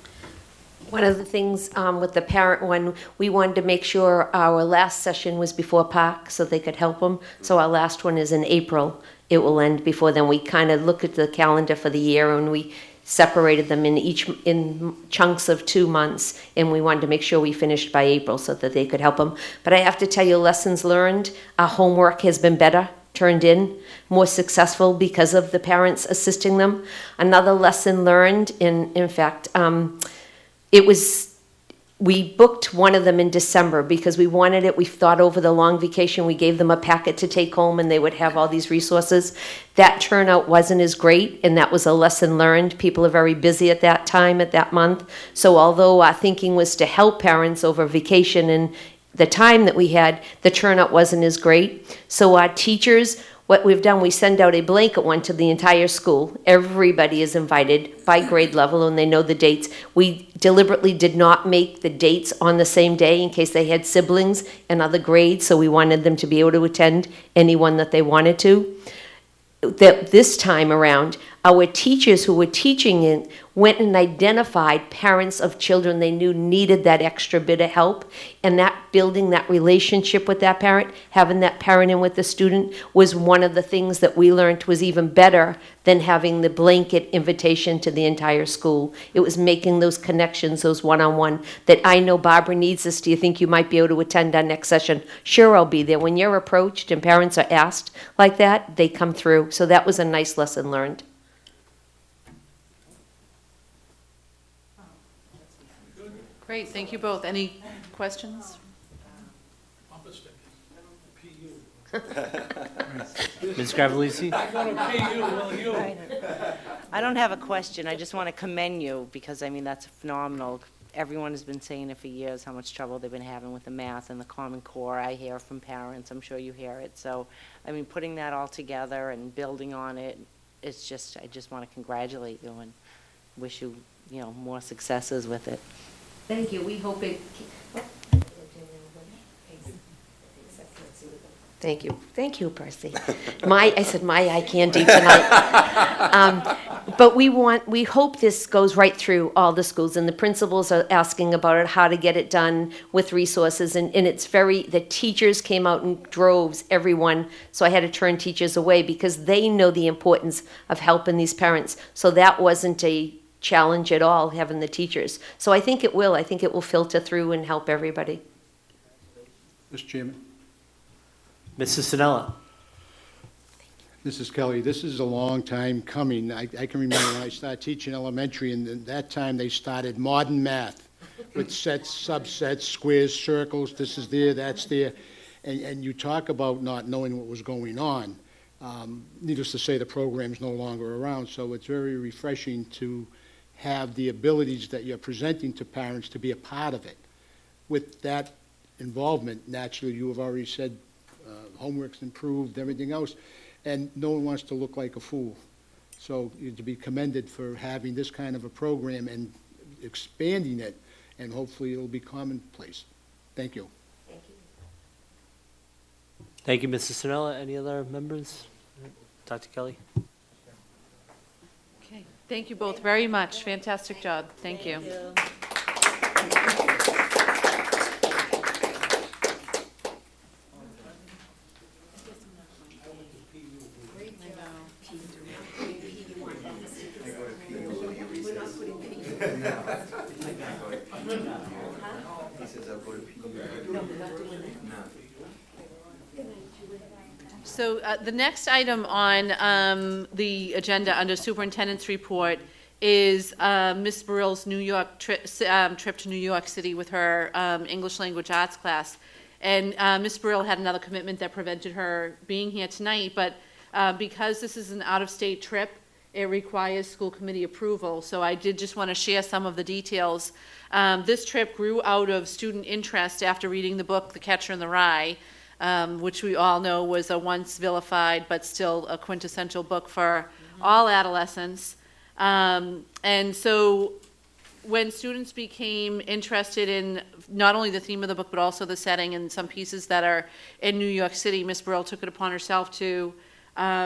One of the things with the parent one, we wanted to make sure our last session was before PAC so they could help them. So our last one is in April. It will end before then. We kind of looked at the calendar for the year, and we separated them in chunks of 2 months, and we wanted to make sure we finished by April so that they could help them. But I have to tell you, lessons learned, our homework has been better, turned in, more successful because of the parents assisting them. Another lesson learned, in fact, we booked one of them in December because we wanted it. We thought over the long vacation, we gave them a packet to take home and they would have all these resources. That turnout wasn't as great, and that was a lesson learned. People are very busy at that time, at that month. So although our thinking was to help parents over vacation and the time that we had, the turnout wasn't as great. So our teachers, what we've done, we send out a blanket one to the entire school. Everybody is invited by grade level, and they know the dates. We deliberately did not make the dates on the same day in case they had siblings in other grades, so we wanted them to be able to attend any one that they wanted to. This time around, our teachers who were teaching it went and identified parents of children they knew needed that extra bit of help, and that building that relationship with that parent, having that parent in with the student, was one of the things that we learned was even better than having the blanket invitation to the entire school. It was making those connections, those one-on-one, that I know Barbara needs this. Do you think you might be able to attend our next session? Sure, I'll be there. When you're approached and parents are asked like that, they come through. So that was a nice lesson learned. Great, thank you both. Any questions? Ms. Gravellisi? I don't have a question. I just want to commend you because, I mean, that's phenomenal. Everyone has been saying it for years, how much trouble they've been having with the math and the Common Core. I hear from parents. I'm sure you hear it. So, I mean, putting that all together and building on it, it's just, I just want to congratulate you and wish you, more successes with it. Thank you. We hope it... Thank you, Percy. I said my eye candy tonight. But we hope this goes right through all the schools, and the principals are asking about it, how to get it done with resources, and the teachers came out in droves, everyone, so I had to turn teachers away because they know the importance of helping these parents. So that wasn't a challenge at all, having the teachers. So I think it will filter through and help everybody. Mr. Chairman. Mrs. Sinella. Mrs. Kelly, this is a long time coming. I can remember when I started teaching elementary, and at that time they started modern math with sets, subsets, squares, circles, this is there, that's there. And you talk about not knowing what was going on. Needless to say, the program's no longer around, so it's very refreshing to have the abilities that you're presenting to parents to be a part of it. With that involvement, naturally, you have already said homework's improved, everything else, and no one wants to look like a fool. So you're to be commended for having this kind of a program and expanding it, and hopefully it'll be commonplace. Thank you. Thank you, Mrs. Sinella. Any other members? Dr. Kelly? Okay, thank you both very much. Fantastic job. Thank you. So the next item on the agenda under Superintendent's Report is Ms. Burrell's New York trip to New York City with her English Language Arts class. And Ms. Burrell had another commitment that prevented her being here tonight, but because this is an out-of-state trip, it requires school committee approval. So I did just want to share some of the details. This trip grew out of student interest after reading the book, The Catcher in the Rye, which we all know was a once vilified but still a quintessential book for all adolescents. And so when students became interested in not only the theme of the book but also the setting and some pieces that are in New York City, Ms. Burrell took it upon herself to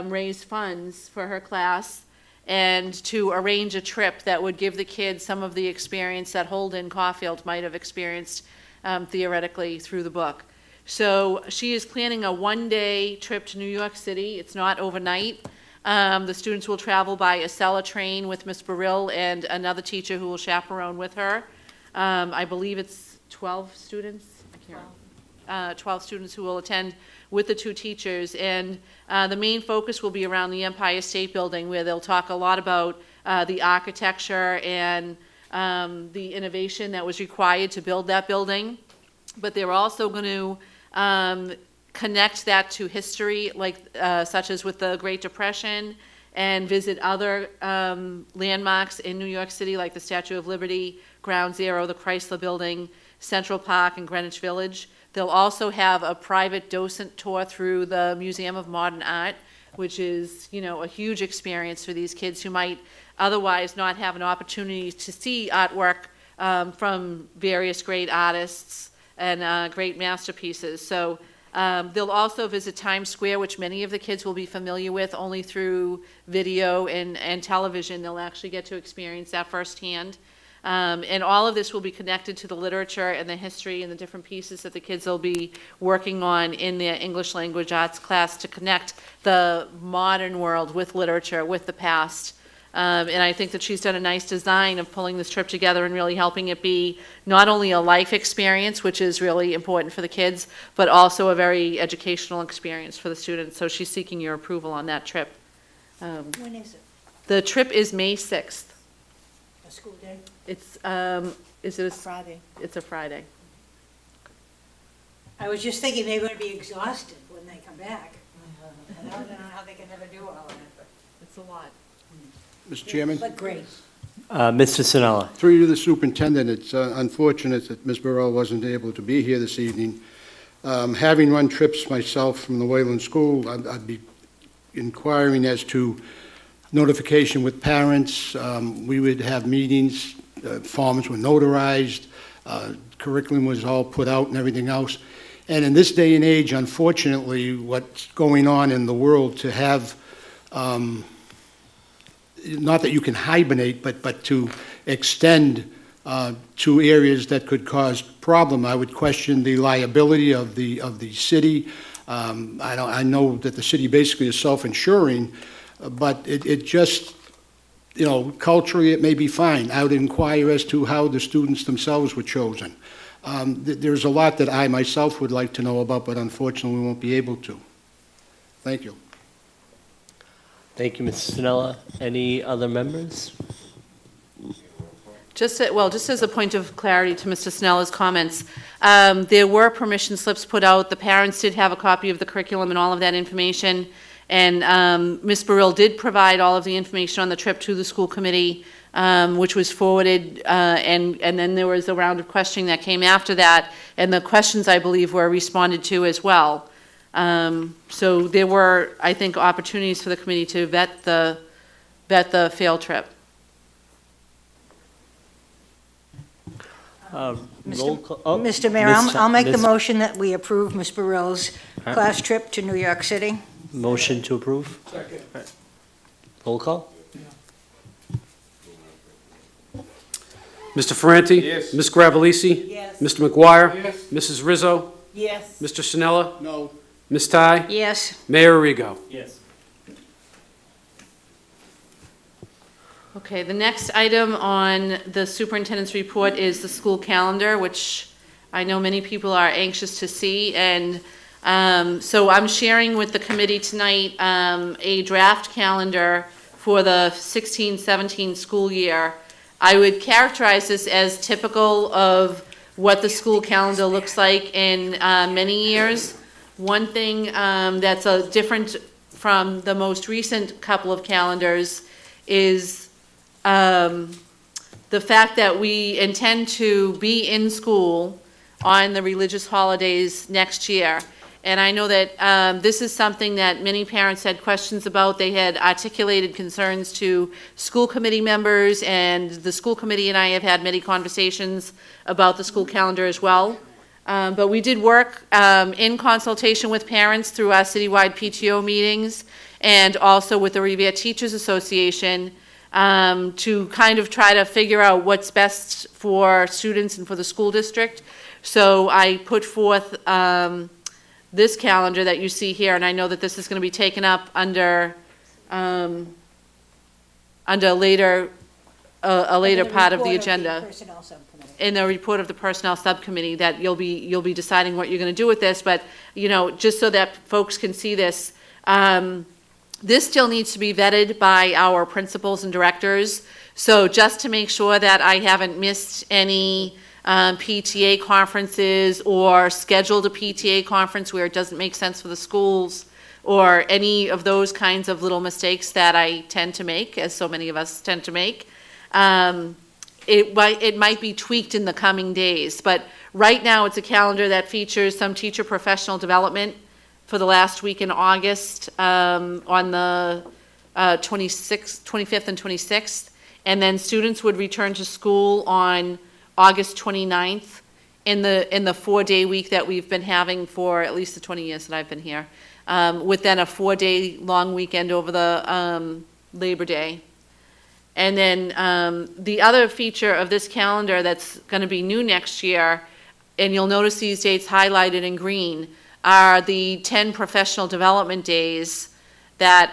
raise funds for her class and to arrange a trip that would give the kids some of the experience that Holden Caulfield might have experienced theoretically through the book. So she is planning a one-day trip to New York City. It's not overnight. The students will travel by Acela train with Ms. Burrell and another teacher who will chaperone with her. I believe it's 12 students. I can't remember. 12 students who will attend with the two teachers. And the main focus will be around the Empire State Building, where they'll talk a lot about the architecture and the innovation that was required to build that building. But they're also going to connect that to history, like such as with the Great Depression, and visit other landmarks in New York City, like the Statue of Liberty, Ground Zero, the Chrysler Building, Central Park, and Greenwich Village. They'll also have a private docent tour through the Museum of Modern Art, which is, you know, a huge experience for these kids who might otherwise not have an opportunity to see artwork from various great artists and great masterpieces. So they'll also visit Times Square, which many of the kids will be familiar with only through video and television. They'll actually get to experience that firsthand. And all of this will be connected to the literature and the history and the different pieces that the kids will be working on in their English Language Arts class to connect the modern world with literature, with the past. And I think that she's done a nice design of pulling this trip together and really helping it be not only a life experience, which is really important for the kids, but also a very educational experience for the students. So she's seeking your approval on that trip. When is it? The trip is May 6th. A school day? It's, is it a Friday? It's a Friday. I was just thinking they're going to be exhausted when they come back. I don't know how they can ever do all of that. It's a lot. Mr. Chairman? But great. Mr. Sinella. Through you to the superintendent, it's unfortunate that Ms. Burrell wasn't able to be here this evening. Having run trips myself from the Wayland School, I'd be inquiring as to notification with parents. We would have meetings, forms were notarized, curriculum was all put out and everything else. And in this day and age, unfortunately, what's going on in the world, to have, not that you can hibernate, but to extend to areas that could cause problem, I would question the liability of the city. I know that the city basically is self-insuring, but it just, you know, culturally it may be fine. I would inquire as to how the students themselves were chosen. There's a lot that I myself would like to know about, but unfortunately we won't be able to. Thank you. Thank you, Ms. Sinella. Any other members? Just as a point of clarity to Mr. Snella's comments, there were permission slips put out. The parents did have a copy of the curriculum and all of that information. And Ms. Burrill did provide all of the information on the trip to the school committee, which was forwarded. And then there was a round of questioning that came after that. And the questions, I believe, were responded to as well. So there were, I think, opportunities for the committee to vet the field trip. Mr. Mayor, I'll make the motion that we approve Ms. Burrell's class trip to New York City. Motion to approve? Second. Roll call? Mr. Ferranti? Yes. Ms. Gravellisi? Yes. Mr. McGuire? Yes. Mrs. Rizzo? Yes. Mr. Sinella? No. Ms. Ty? Yes. Mayor Arrigo? Yes. Okay, the next item on the superintendent's report is the school calendar, which I know many people are anxious to see. And so I'm sharing with the committee tonight a draft calendar for the 16-17 school year. I would characterize this as typical of what the school calendar looks like in many years. One thing that's different from the most recent couple of calendars is the fact that we intend to be in school on the religious holidays next year. And I know that this is something that many parents had questions about. They had articulated concerns to school committee members, and the school committee and I have had many conversations about the school calendar as well. But we did work in consultation with parents through our citywide PTO meetings and also with the Revere Teachers Association to kind of try to figure out what's best for students and for the school district. So I put forth this calendar that you see here, and I know that this is going to be taken up under later a later part of the agenda. In the report of the personnel subcommittee, that you'll be deciding what you're going to do with this. But you know, just so that folks can see this, this still needs to be vetted by our principals and directors. So just to make sure that I haven't missed any PTA conferences or scheduled a PTA conference where it doesn't make sense for the schools, or any of those kinds of little mistakes that I tend to make, as so many of us tend to make. It might be tweaked in the coming days, but right now it's a calendar that features some teacher professional development for the last week in August on the 25th and 26th, and then students would return to school on August 29th in the 4-day week that we've been having for at least the 20 years that I've been here, with then a 4-day long weekend over the Labor Day. And then the other feature of this calendar that's going to be new next year, and you'll notice these dates highlighted in green, are the 10 professional development days that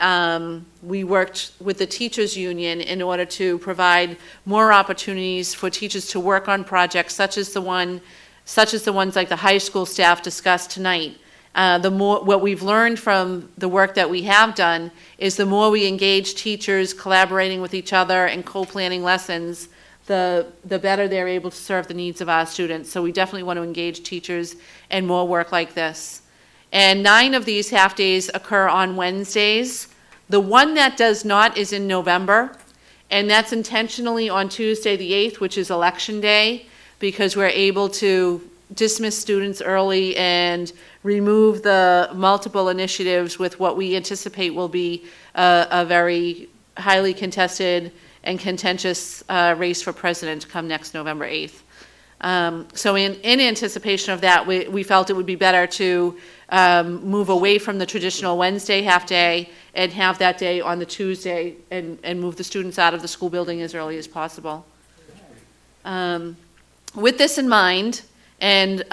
we worked with the teachers union in order to provide more opportunities for teachers to work on projects such as the ones like the high school staff discussed tonight. What we've learned from the work that we have done is the more we engage teachers collaborating with each other and co-planning lessons, the better they're able to serve the needs of our students. So we definitely want to engage teachers and more work like this. And 9 of these half-days occur on Wednesdays. The one that does not is in November, and that's intentionally on Tuesday the 8th, which is Election Day, because we're able to dismiss students early and remove the multiple initiatives with what we anticipate will be a very highly contested and contentious race for president come next November 8th. So in anticipation of that, we felt it would be better to move away from the traditional Wednesday half-day and have that day on the Tuesday and move the students out of the school building as early as possible. With this in mind, and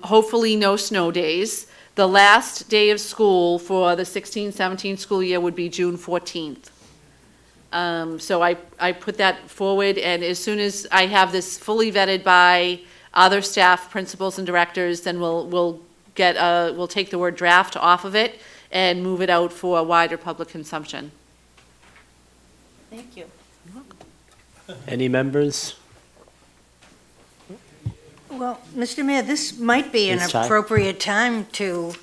hopefully no snow days, the last day of school for the 16-17 school year would be June 14th. So I put that forward, and as soon as I have this fully vetted by other staff, principals, and directors, then we'll take the word draft off of it and move it out for wider public consumption. Thank you. Any members? Well, Mr. Mayor, this might be an Ms. Ty? appropriate time to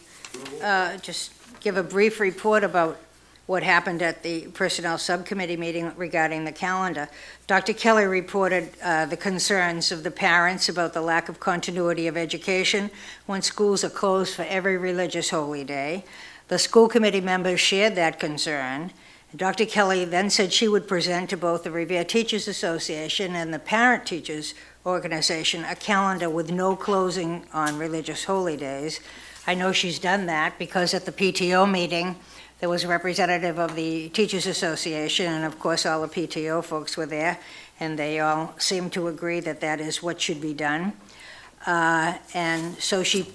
just give a brief report about what happened at the Personnel Subcommittee meeting regarding the calendar. Dr. Kelly reported the concerns of the parents about the lack of continuity of education when schools are closed for every religious holy day. The school committee members shared that concern. Dr. Kelly then said she would present to both the Revere Teachers Association and the Parent Teachers Organization a calendar with no closing on religious holy days. I know she's done that because at the PTO meeting, there was a representative of the Teachers Association, and of course all the PTO folks were there, and they all seemed to agree that that is what should be done. And so she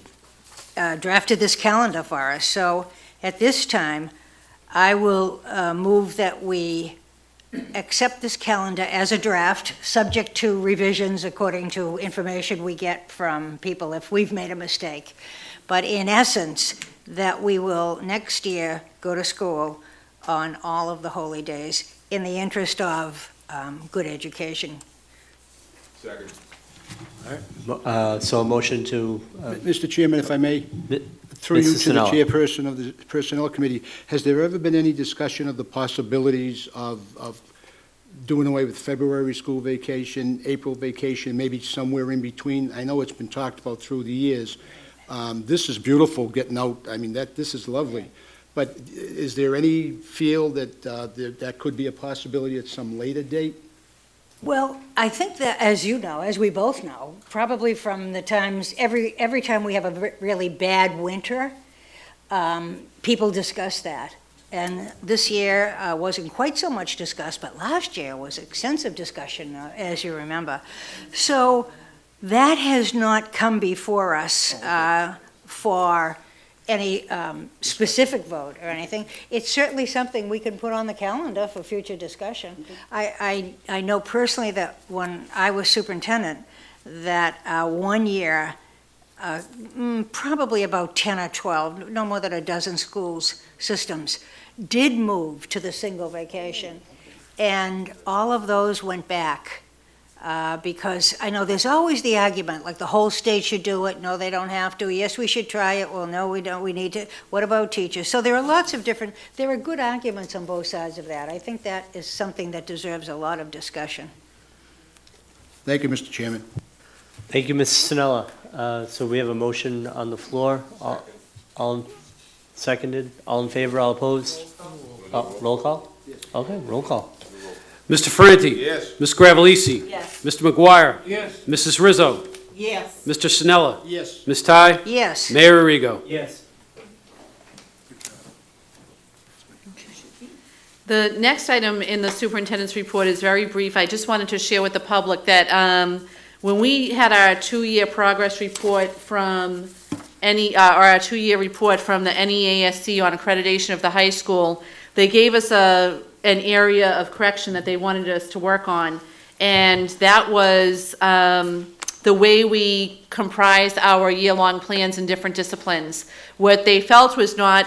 drafted this calendar for us. So at this time, I will move that we accept this calendar as a draft, subject to revisions according to information we get from people if we've made a mistake. But in essence, that we will next year go to school on all of the holy days in the interest of good education. Second. So a motion to... Mr. Chairman, if I may, through you Mrs. to the Sinella. chairperson of the Personnel Committee, has there ever been any discussion of the possibilities of doing away with February school vacation, April vacation, maybe somewhere in between? I know it's been talked about through the years. This is beautiful, getting out, I mean, this is lovely. But is there any feel that that could be a possibility at some later date? Well, I think that, as you know, as we both know, probably from the times, every time we have a really bad winter, people discuss that. And this year wasn't quite so much discussed, but last year was extensive discussion, as you remember. So that has not come before us for any specific vote or anything. It's certainly something we can put on the calendar for future discussion. I know personally that when I was superintendent, that one year, probably about 10 or 12, no more than a dozen schools, systems, did move to the single vacation. And all of those went back. Because I know there's always the argument, like the whole state should do it, no, they don't have to, yes, we should try it, well, no, we don't, we need to, what about teachers? So there are lots of different, there are good arguments on both sides of that. I think that is something that deserves a lot of discussion. Thank you, Mr. Chairman. Thank you, Ms. Sinella. So we have a motion on the floor. All seconded? All in favor, all opposed? Roll call? Okay, roll call. Mr. Franti? Yes. Ms. Gravellisi? Yes. Mr. McGuire? Yes. Mrs. Rizzo? Yes. Mr. Sinella? Yes. Ms. Ty? Yes. Mayor Arrigo? Yes. The next item in the superintendent's report is very brief. I just wanted to share with the public that when we had our two-year progress report from or our two-year report from the NEASC on accreditation of the high school, they gave us an area of correction that they wanted us to work on, and that was the way we comprised our year-long plans in different disciplines. What they felt was not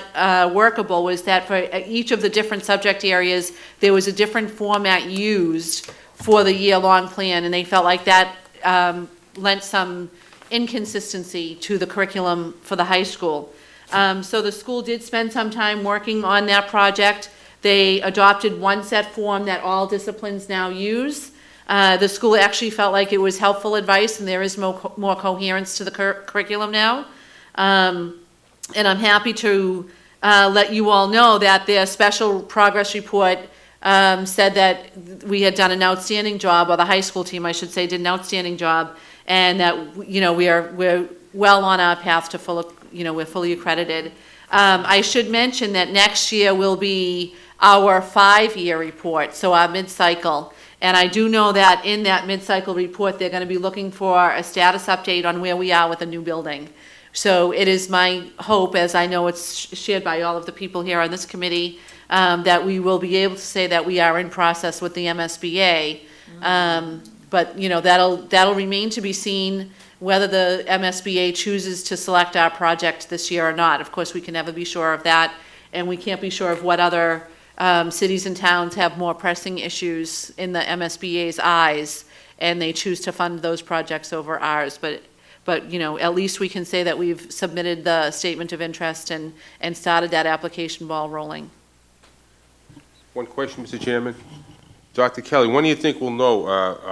workable was that for each of the different subject areas, there was a different format used for the year-long plan, and they felt like that lent some inconsistency to the curriculum for the high school. So the school did spend some time working on that project. They adopted one set form that all disciplines now use. The school actually felt like it was helpful advice, and there is more coherence to the curriculum now. And I'm happy to let you all know that their special progress report said that we had done an outstanding job, or the high school team, I should say, did an outstanding job, and that, you know, we're well on our path to we're fully accredited. I should mention that next year will be our 5-year report, so our mid-cycle. And I do know that in that mid-cycle report, they're going to be looking for a status update on where we are with a new building. So it is my hope, as I know it's shared by all of the people here on this committee, that we will be able to say that we are in process with the MSBA. But, you know, that'll remain to be seen whether the MSBA chooses to select our project this year or not. Of course, we can never be sure of that, and we can't be sure of what other cities and towns have more pressing issues in the MSBA's eyes, and they choose to fund those projects over ours. But you know, at least we can say that we've submitted the statement of interest and started that application ball rolling. One question, Mr. Chairman. Dr. Kelly, when do you think we'll know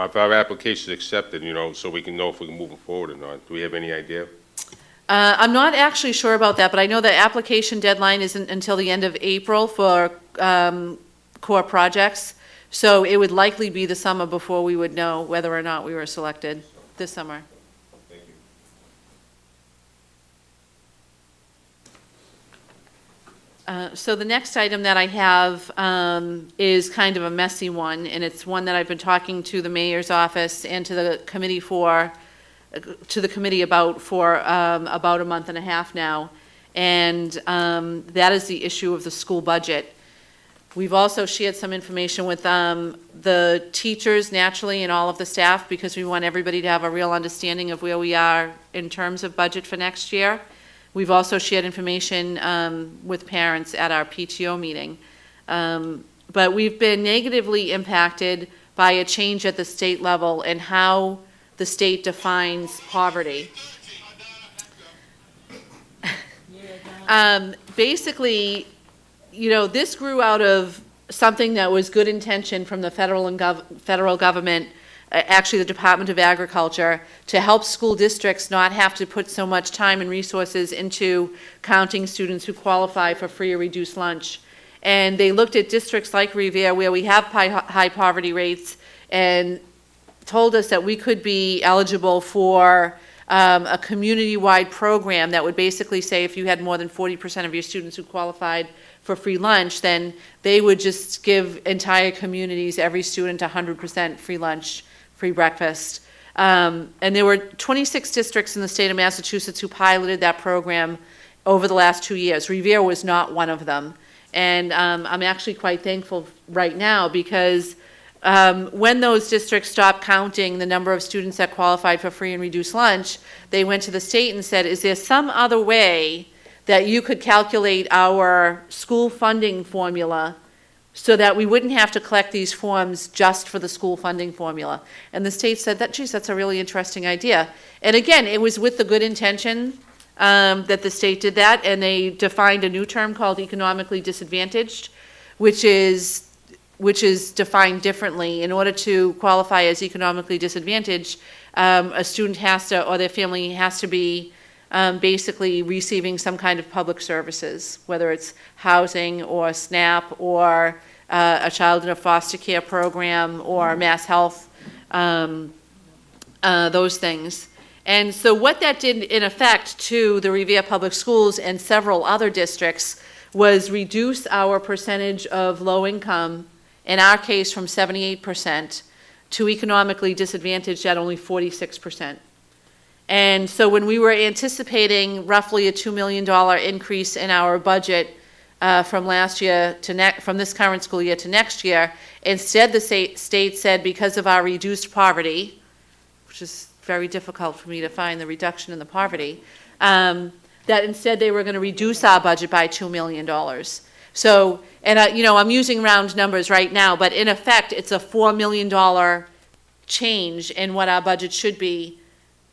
if our application is accepted, you know, so we can know if we're moving forward or not? Do we have any idea? I'm not actually sure about that, but I know the application deadline isn't until the end of April for core projects. So it would likely be the summer before we would know whether or not we were selected this summer. Thank you. So the next item that I have is kind of a messy one, and it's one that I've been talking to the mayor's office and to the committee about for about a month and a half now, and that is the issue of the school budget. We've also shared some information with the teachers naturally and all of the staff, because we want everybody to have a real understanding of where we are in terms of budget for next year. We've also shared information with parents at our PTO meeting. But we've been negatively impacted by a change at the state level and how the state defines poverty. Basically, you know, this grew out of something that was good intention from the federal government, actually the Department of Agriculture, to help school districts not have to put so much time and resources into counting students who qualify for free or reduced lunch. And they looked at districts like Revere, where we have high poverty rates, and told us that we could be eligible for a community-wide program that would basically say if you had more than 40% of your students who qualified for free lunch, then they would just give entire communities, every student, 100% free lunch, free breakfast. And there were 26 districts in the state of Massachusetts who piloted that program over the last 2 years. Revere was not one of them. And I'm actually quite thankful right now, because when those districts stopped counting the number of students that qualified for free and reduced lunch, they went to the state and said, is there some other way that you could calculate our school funding formula so that we wouldn't have to collect these forms just for the school funding formula? And the state said, geez, that's a really interesting idea. And again, it was with the good intention that the state did that, and they defined a new term called economically disadvantaged, which is defined differently. In order to qualify as economically disadvantaged, a student has to, or their family has to be basically receiving some kind of public services, whether it's housing or SNAP or a child in a foster care program or Mass Health, those things. And so what that did in effect to the Revere Public Schools and several other districts was reduce our percentage of low income, in our case from 78% to economically disadvantaged at only 46%. And so when we were anticipating roughly a $2 million increase in our budget from last year to from this current school year to next year, instead the state said, because of our reduced poverty, which is very difficult for me to find the reduction in the poverty, that instead they were going to reduce our budget by $2 million. So, and you know, I'm using round numbers right now, but in effect, it's a $4 million change in what our budget should be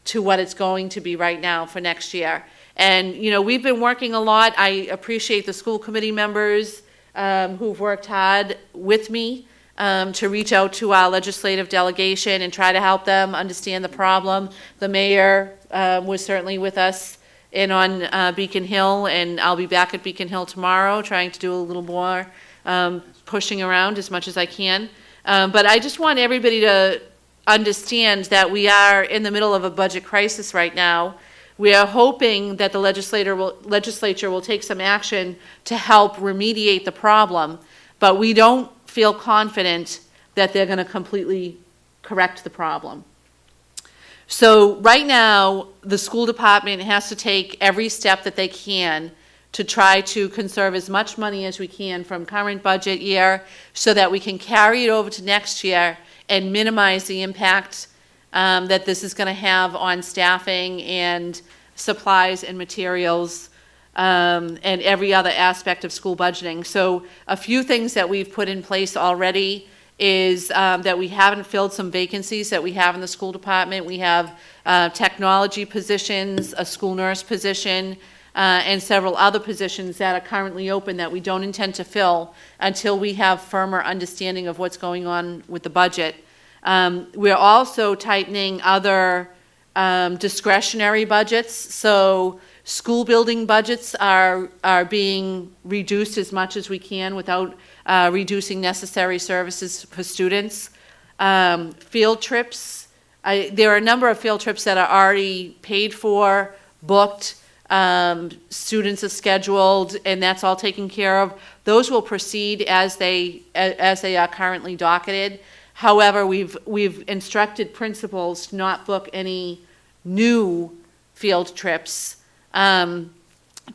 to what it's going to be right now for next year. And, you know, we've been working a lot. I appreciate the school committee members who've worked hard with me to reach out to our legislative delegation and try to help them understand the problem. The mayor was certainly with us in on Beacon Hill, and I'll be back at Beacon Hill tomorrow trying to do a little more pushing around as much as I can. But I just want everybody to understand that we are in the middle of a budget crisis right now. We are hoping that the legislature will take some action to help remediate the problem, but we don't feel confident that they're going to completely correct the problem. So right now, the school department has to take every step that they can to try to conserve as much money as we can from current budget year so that we can carry it over to next year and minimize the impact that this is going to have on staffing and supplies and materials and every other aspect of school budgeting. So a few things that we've put in place already is that we haven't filled some vacancies that we have in the school department. We have technology positions, a school nurse position, and several other positions that are currently open that we don't intend to fill until we have firmer understanding of what's going on with the budget. We're also tightening other discretionary budgets. So school building budgets are being reduced as much as we can without reducing necessary services for students. Field trips, there are a number of field trips that are already paid for, booked, students are scheduled, and that's all taken care of. Those will proceed as they are currently docketed. However, we've instructed principals to not book any new field trips to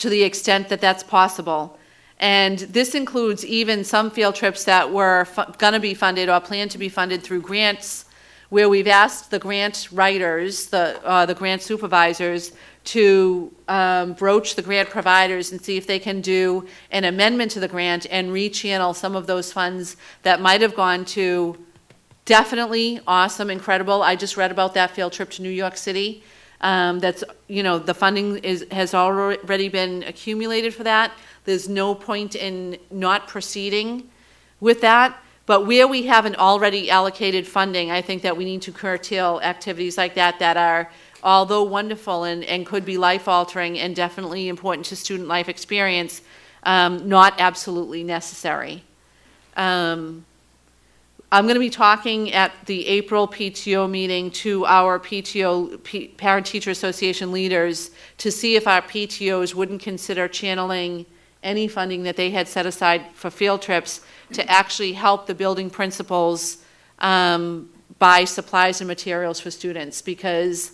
the extent that that's possible. And this includes even some field trips that were going to be funded or planned to be funded through grants, where we've asked the grant writers, the grant supervisors, to broach the grant providers and see if they can do an amendment to the grant and rechannel some of those funds that might have gone to definitely awesome, incredible. I just read about that field trip to New York City. That's, the funding has already been accumulated for that. There's no point in not proceeding with that. But where we haven't already allocated funding, I think that we need to curtail activities like that that are, although wonderful and could be life-altering and definitely important to student life experience, not absolutely necessary. I'm going to be talking at the April PTO meeting to our Parent-Teacher Association leaders to see if our PTOs wouldn't consider channeling any funding that they had set aside for field trips to actually help the building principals buy supplies and materials for students, because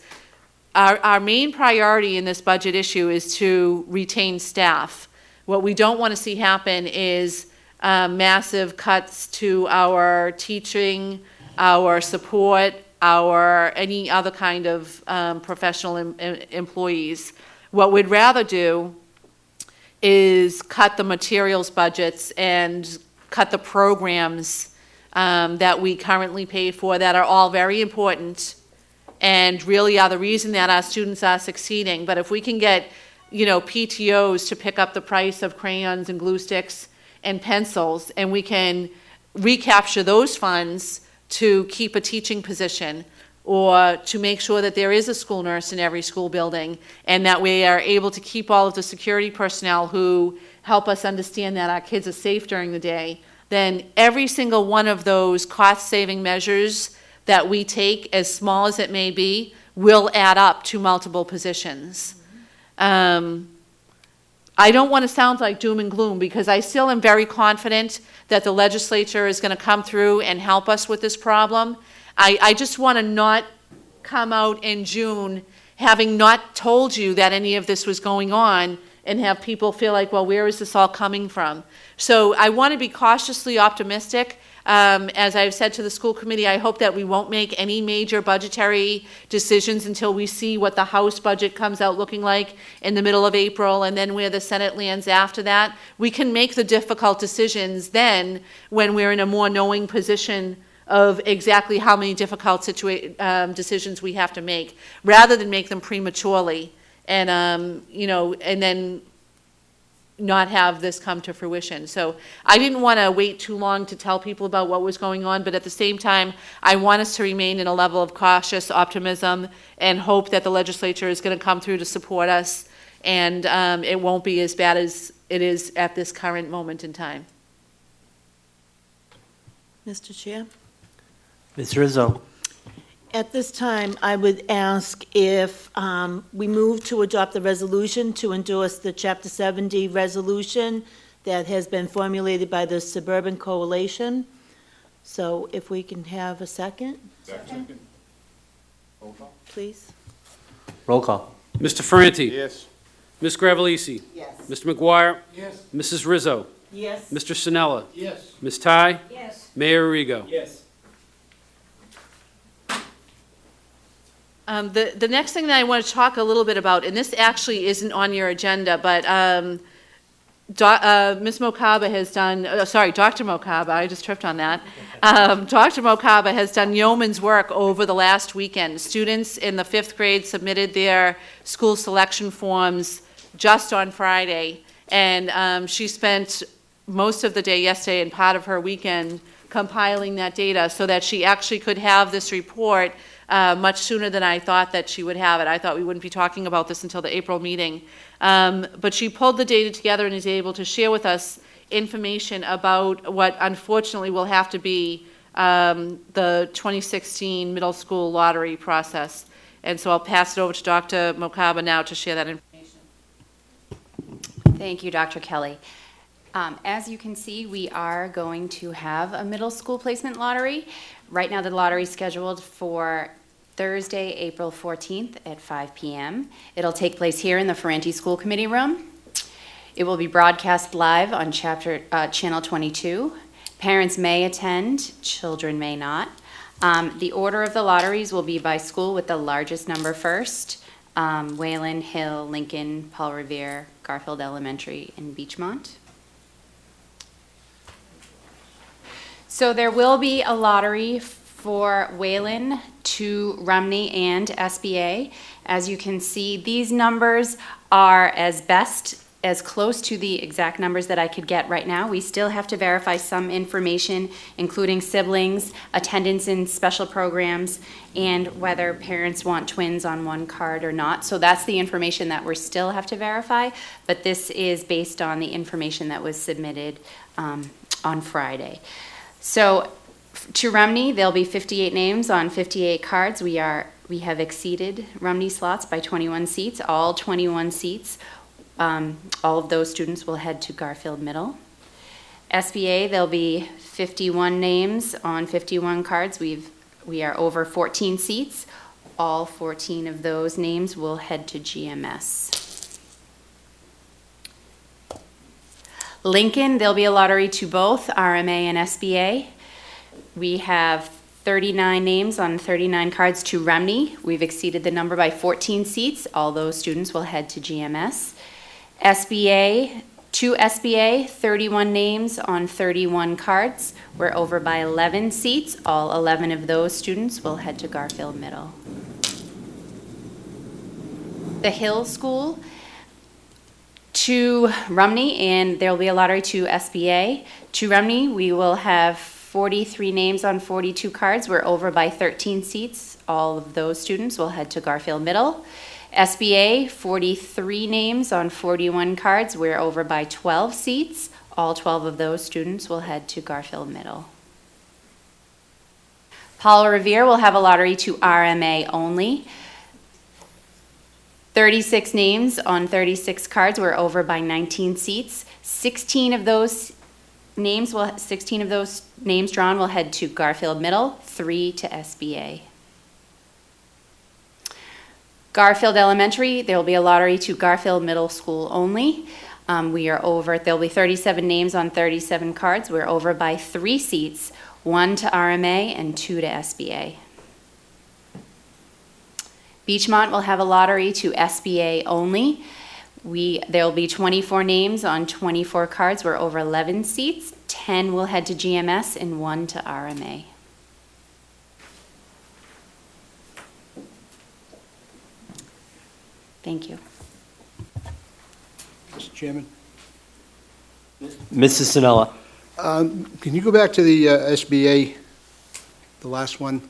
our main priority in this budget issue is to retain staff. What we don't want to see happen is massive cuts to our teaching, our support, our any other kind of professional employees. What we'd rather do is cut the materials budgets and cut the programs that we currently pay for that are all very important and really are the reason that our students are succeeding. But if we can get, PTOs to pick up the price of crayons and glue sticks and pencils, and we can recapture those funds to keep a teaching position or to make sure that there is a school nurse in every school building, and that we are able to keep all of the security personnel who help us understand that our kids are safe during the day, then every single one of those cost-saving measures that we take, as small as it may be, will add up to multiple positions. I don't want to sound like doom and gloom, because I still am very confident that the legislature is going to come through and help us with this problem. I just want to not come out in June having not told you that any of this was going on and have people feel like, well, where is this all coming from? So I want to be cautiously optimistic. As I've said to the school committee, I hope that we won't make any major budgetary decisions until we see what the House budget comes out looking like in the middle of April, and then where the Senate lands after that. We can make the difficult decisions then when we're in a more knowing position of exactly how many difficult decisions we have to make, rather than make them prematurely and, and then not have this come to fruition. So I didn't want to wait too long to tell people about what was going on, but at the same time, I want us to remain in a level of cautious optimism and hope that the legislature is going to come through to support us, and it won't be as bad as it is at this current moment in time. Mr. Chair? Ms. Rizzo. At this time, I would ask if we move to adopt the resolution to endorse the Chapter 70 resolution that has been formulated by the Suburban Coalition. So if we can have a second? Second. Roll call. Please. Roll call. Mr. Franti? Yes. Ms. Gravellisi? Yes. Mr. McGuire? Yes. Mrs. Rizzo? Yes. Mr. Sinella? Yes. Ms. Ty? Yes. Mayor Arrigo? Yes. The next thing that I want to talk a little bit about, and this actually isn't on your agenda, but Ms. Mokaba has done, Dr. Mokaba, I just tripped on that. Dr. Mokaba has done yeoman's work over the last weekend. Students in the 5th grade submitted their school selection forms just on Friday, and she spent most of the day yesterday and part of her weekend compiling that data so that she actually could have this report much sooner than I thought that she would have it. I thought we wouldn't be talking about this until the April meeting. But she pulled the data together and is able to share with us information about what unfortunately will have to be the 2016 middle school lottery process. And so I'll pass it over to Dr. Mokaba now to share that information. Thank you, Dr. Kelly. As you can see, we are going to have a middle school placement lottery. Right now, the lottery is scheduled for Thursday, April 14th at 5 p.m. It'll take place here in the Ferranti School Committee room. It will be broadcast live on Channel 22. Parents may attend, children may not. The order of the lotteries will be by school with the largest number first. Wayland, Hill, Lincoln, Paul Revere, Garfield Elementary, and Beechmont. So there will be a lottery for Wayland, to Rumney, and SBA. As you can see, these numbers are as close to the exact numbers that I could get right now. We still have to verify some information, including siblings, attendance in special programs, and whether parents want twins on one card or not. So that's the information that we still have to verify, but this is based on the information that was submitted on Friday. So to Rumney, there'll be 58 names on 58 cards. We have exceeded Rumney slots by 21 seats. All 21 seats, all of those students will head to Garfield Middle. SBA, there'll be 51 names on 51 cards. We are over 14 seats. All 14 of those names will head to GMS. Lincoln, there'll be a lottery to both RMA and SBA. We have 39 names on 39 cards to Rumney. We've exceeded the number by 14 seats. All those students will head to GMS. SBA, to SBA, 31 names on 31 cards. We're over by 11 seats. All 11 of those students will head to Garfield Middle. The Hill School, to Rumney, and there will be a lottery to SBA. To Rumney, we will have 43 names on 42 cards. We're over by 13 seats. All of those students will head to Garfield Middle. SBA, 43 names on 41 cards. We're over by 12 seats. All 12 of those students will head to Garfield Middle. Paul Revere will have a lottery to RMA only. 36 names on 36 cards. We're over by 19 seats. 16 of those names drawn will head to Garfield Middle, 3 to SBA. Garfield Elementary, there will be a lottery to Garfield Middle School only. There'll be 37 names on 37 cards. We're over by 3 seats, 1 to RMA and 2 to SBA. Beechmont will have a lottery to SBA only. There'll be 24 names on 24 cards. We're over 11 seats. 10 will head to GMS and 1 to RMA. Thank you. Mr. Chairman? Mrs. Sinella. Can you go back to the SBA, the last one?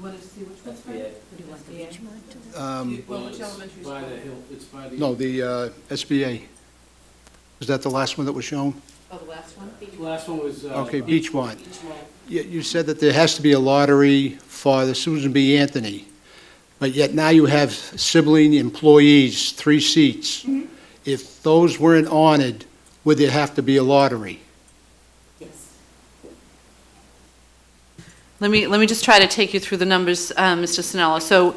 want to see which one's SBA? Um, Which elementary By the school? hill, it's by the. No, the SBA. Was that the last one that was shown? Oh, the last one? The last one was. Okay, Beachmont. You said that there has to be a lottery for the Susan B. Anthony, but yet now you have sibling employees, 3 seats. Mm-hmm. If those weren't honored, would there have to be a lottery? Yes. Let me just try to take you through the numbers, Mr. Sinella. So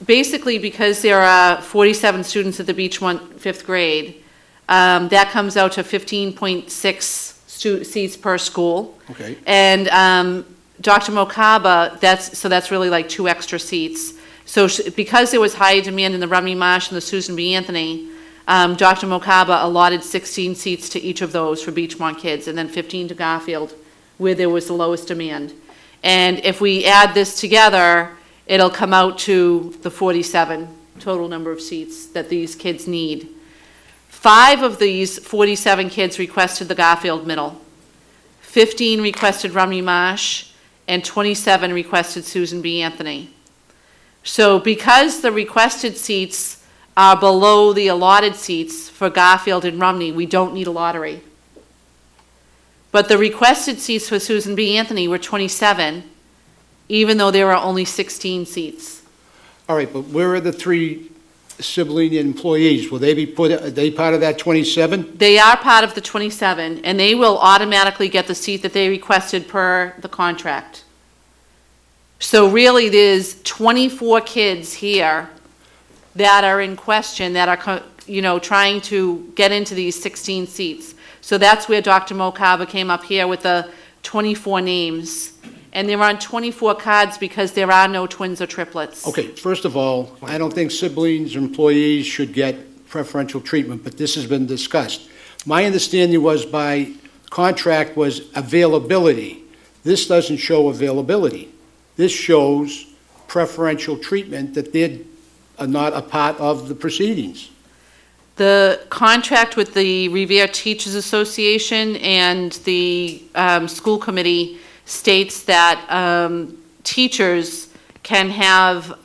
basically, because there are 47 students at the Beachmont 5th grade, that comes out to 15.6 seats per school. Okay. And Dr. Mokaba, that's really like 2 extra seats. So because there was high demand in the Rumney Marsh and the Susan B. Anthony, Dr. Mokaba allotted 16 seats to each of those for Beachmont kids, and then 15 to Garfield, where there was the lowest demand. And if we add this together, it'll come out to the 47 total number of seats that these kids need. 5 of these 47 kids requested the Garfield Middle. 15 requested Rumney Marsh, and 27 requested Susan B. Anthony. So because the requested seats are below the allotted seats for Garfield and Rumney, we don't need a lottery. But the requested seats for Susan B. Anthony were 27, even though there are only 16 seats. All right, but where are the 3 sibling employees? Will they be are they part of that 27? They are part of the 27, and they will automatically get the seat that they requested per the contract. So really, there's 24 kids here that are in question, that are, trying to get into these 16 seats. So that's where Dr. Mokaba came up here with the 24 names. And they're on 24 cards because there are no twins or triplets. Okay, first of all, I don't think siblings or employees should get preferential treatment, but this has been discussed. My understanding was by contract was availability. This doesn't show availability. This shows preferential treatment that they are not a part of the proceedings. The contract with the Revere Teachers Association and the school committee states that teachers can have,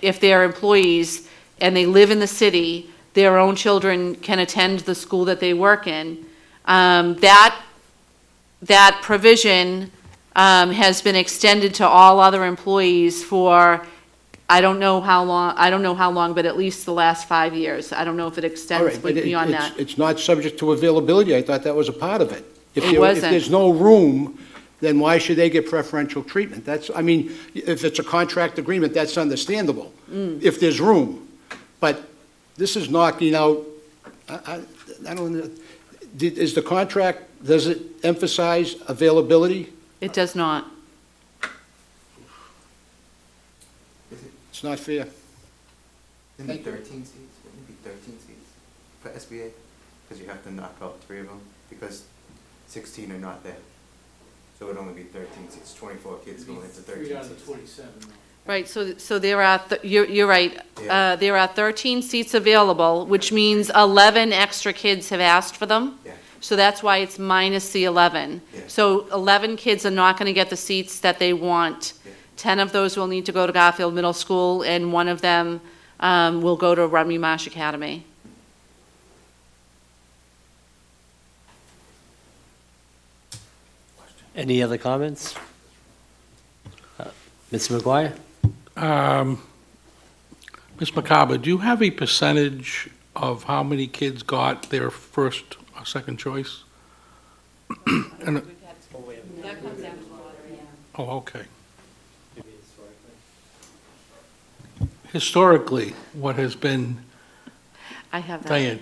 if they're employees and they live in the city, their own children can attend the school that they work in. That provision has been extended to all other employees for, I don't know how long, but at least the last 5 years. I don't know if it All extends right, but beyond that. it's not subject to availability. I thought that was a part of it. If It wasn't. If there's no room, then why should they get preferential treatment? If it's a contract agreement, that's understandable, if there's room. But this is knocking out, I don't, is the contract, does it emphasize availability? It does not. It's not fair. Wouldn't it be 13 seats? Wouldn't it be 13 seats for SBA? Because you have to knock out 3 of them, because 16 are not there. So it would only be 13 seats, 24 kids going into 13 3 out of seats. the 27. Right, so there are, you're right. Yeah. There are 13 seats available, which means 11 extra kids have asked for them. Yeah. So that's why it's minus the 11. Yeah. So 11 kids are not going to get the seats that they want. Yeah. 10 of those will need to go to Garfield Middle School, and 1 of them will go to Rumney Marsh Academy. Any other comments? Mr. McGuire? Ms. Mokaba, do you have a percentage of how many kids got their first or second choice? And- Oh, okay. Historically, what has been, I have that. Diane?